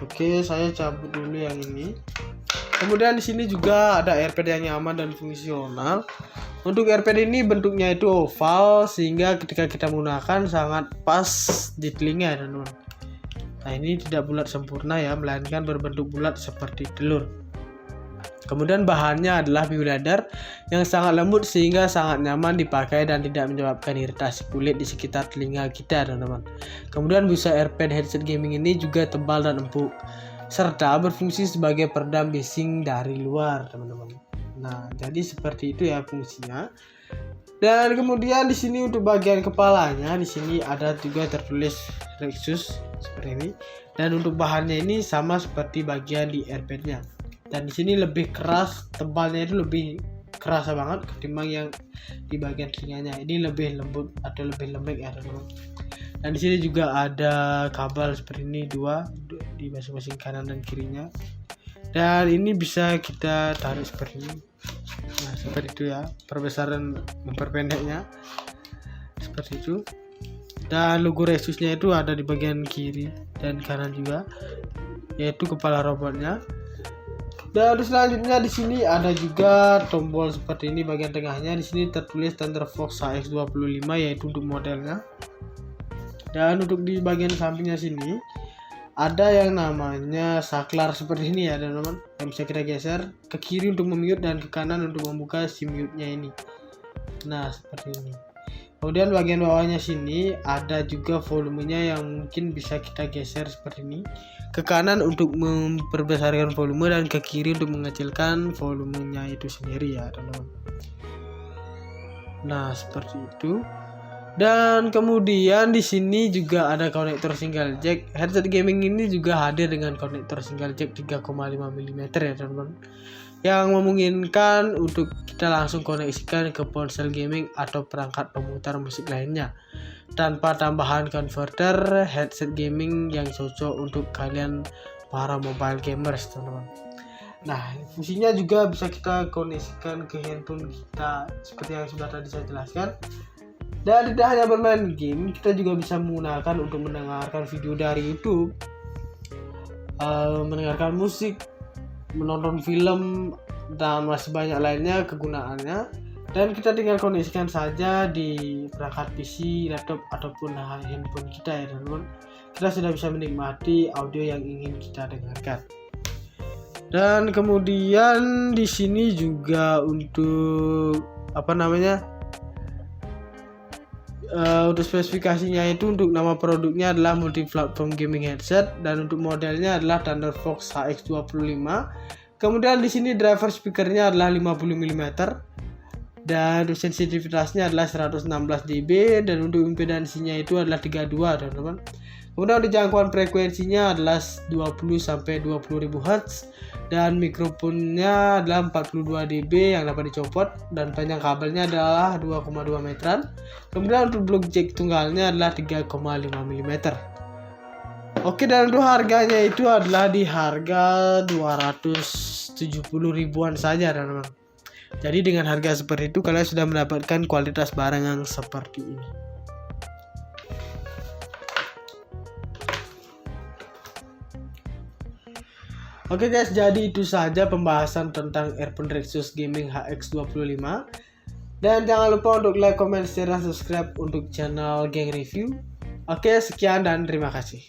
Oke, saya cabut dulu yang ini. Kemudian di sini juga ada AirPad yang nyaman dan fungsional. Untuk AirPad ini bentuknya itu oval sehingga ketika kita menggunakan sangat pas di telinga teman-teman. Nah, ini tidak bulat sempurna ya, melainkan berbentuk bulat seperti telur. Kemudian bahannya adalah bioleather yang sangat lembut sehingga sangat nyaman dipakai dan tidak menyebabkan iritasi kulit di sekitar telinga kita teman-teman. Kemudian busa AirPad headset gaming ini juga tebal dan empuk serta berfungsi sebagai peredam bising dari luar teman-teman. Nah, jadi seperti itu ya fungsinya. Dan kemudian di sini untuk bagian kepalanya di sini ada juga tertulis Rexus seperti ini. Dan untuk bahannya ini sama seperti bagian di AirPad-nya. Dan di sini lebih keras, tebalnya itu lebih kerasa banget ketimbang yang di bagian telinganya. Ini lebih lembut atau lebih lembek ya teman-teman. Dan di sini juga ada kabel seperti ini dua di masing-masing kanan dan kirinya. Dan ini bisa kita tarik seperti ini. Nah, seperti itu ya, perbesaran memperpendeknya seperti itu. Dan logo Rexusnya itu ada di bagian kiri dan kanan juga, yaitu kepala robotnya. Dan selanjutnya di sini ada juga tombol seperti ini bagian tengahnya. Di sini tertulis Thunderfox HX25 yaitu untuk modelnya. Dan untuk di bagian sampingnya sini ada yang namanya saklar seperti ini ya teman-teman, yang bisa kita geser ke kiri untuk memute dan ke kanan untuk membuka si mute-nya ini. Nah, seperti ini. Kemudian bagian bawahnya sini ada juga volumenya yang mungkin bisa kita geser seperti ini. Ke kanan untuk memperbesarkan volume dan ke kiri untuk mengecilkan volumenya itu sendiri ya teman-teman. Nah, seperti itu. Dan kemudian di sini juga ada konektor single jack. Headset gaming ini juga hadir dengan konektor single jack 3,5 mm ya teman-teman, yang memungkinkan untuk kita langsung koneksikan ke ponsel gaming atau perangkat pemutar musik lainnya tanpa tambahan converter. Headset gaming yang cocok untuk kalian para mobile gamers teman-teman. Nah, fungsinya juga bisa kita koneksikan ke handphone kita seperti yang sudah tadi saya jelaskan. Dan tidak hanya bermain game, kita juga bisa menggunakan untuk mendengarkan video dari YouTube, mendengarkan musik, menonton film, dan masih banyak lainnya kegunaannya. Dan kita tinggal koneksikan saja di perangkat PC, laptop, ataupun handphone kita ya teman-teman. Kita sudah bisa menikmati audio yang ingin kita dengarkan. Dan kemudian di sini juga untuk untuk spesifikasinya itu, untuk nama produknya adalah multi-platform gaming headset dan untuk modelnya adalah Thunderfox HX25. Kemudian di sini driver speakernya adalah 50 mm dan sensitivitasnya adalah 116 dB dan untuk impedansinya itu adalah 32 teman-teman. Kemudian untuk jangkauan frekuensinya adalah 20 sampai 20.000 Hz dan mikrofonnya adalah 42 dB yang dapat dicopot dan panjang kabelnya adalah 2,2 meteran. Kemudian untuk blok jack tunggalnya adalah 3,5 mm. Oke, dan untuk harganya itu adalah di harga 270 ribuan saja teman-teman. Jadi dengan harga seperti itu kalian sudah mendapatkan kualitas barang yang seperti ini. Oke guys, jadi itu saja pembahasan tentang Earphone Rexus Gaming HX25. Dan jangan lupa untuk like, comment, share, dan subscribe untuk channel Geng Review. Oke, sekian dan terima kasih.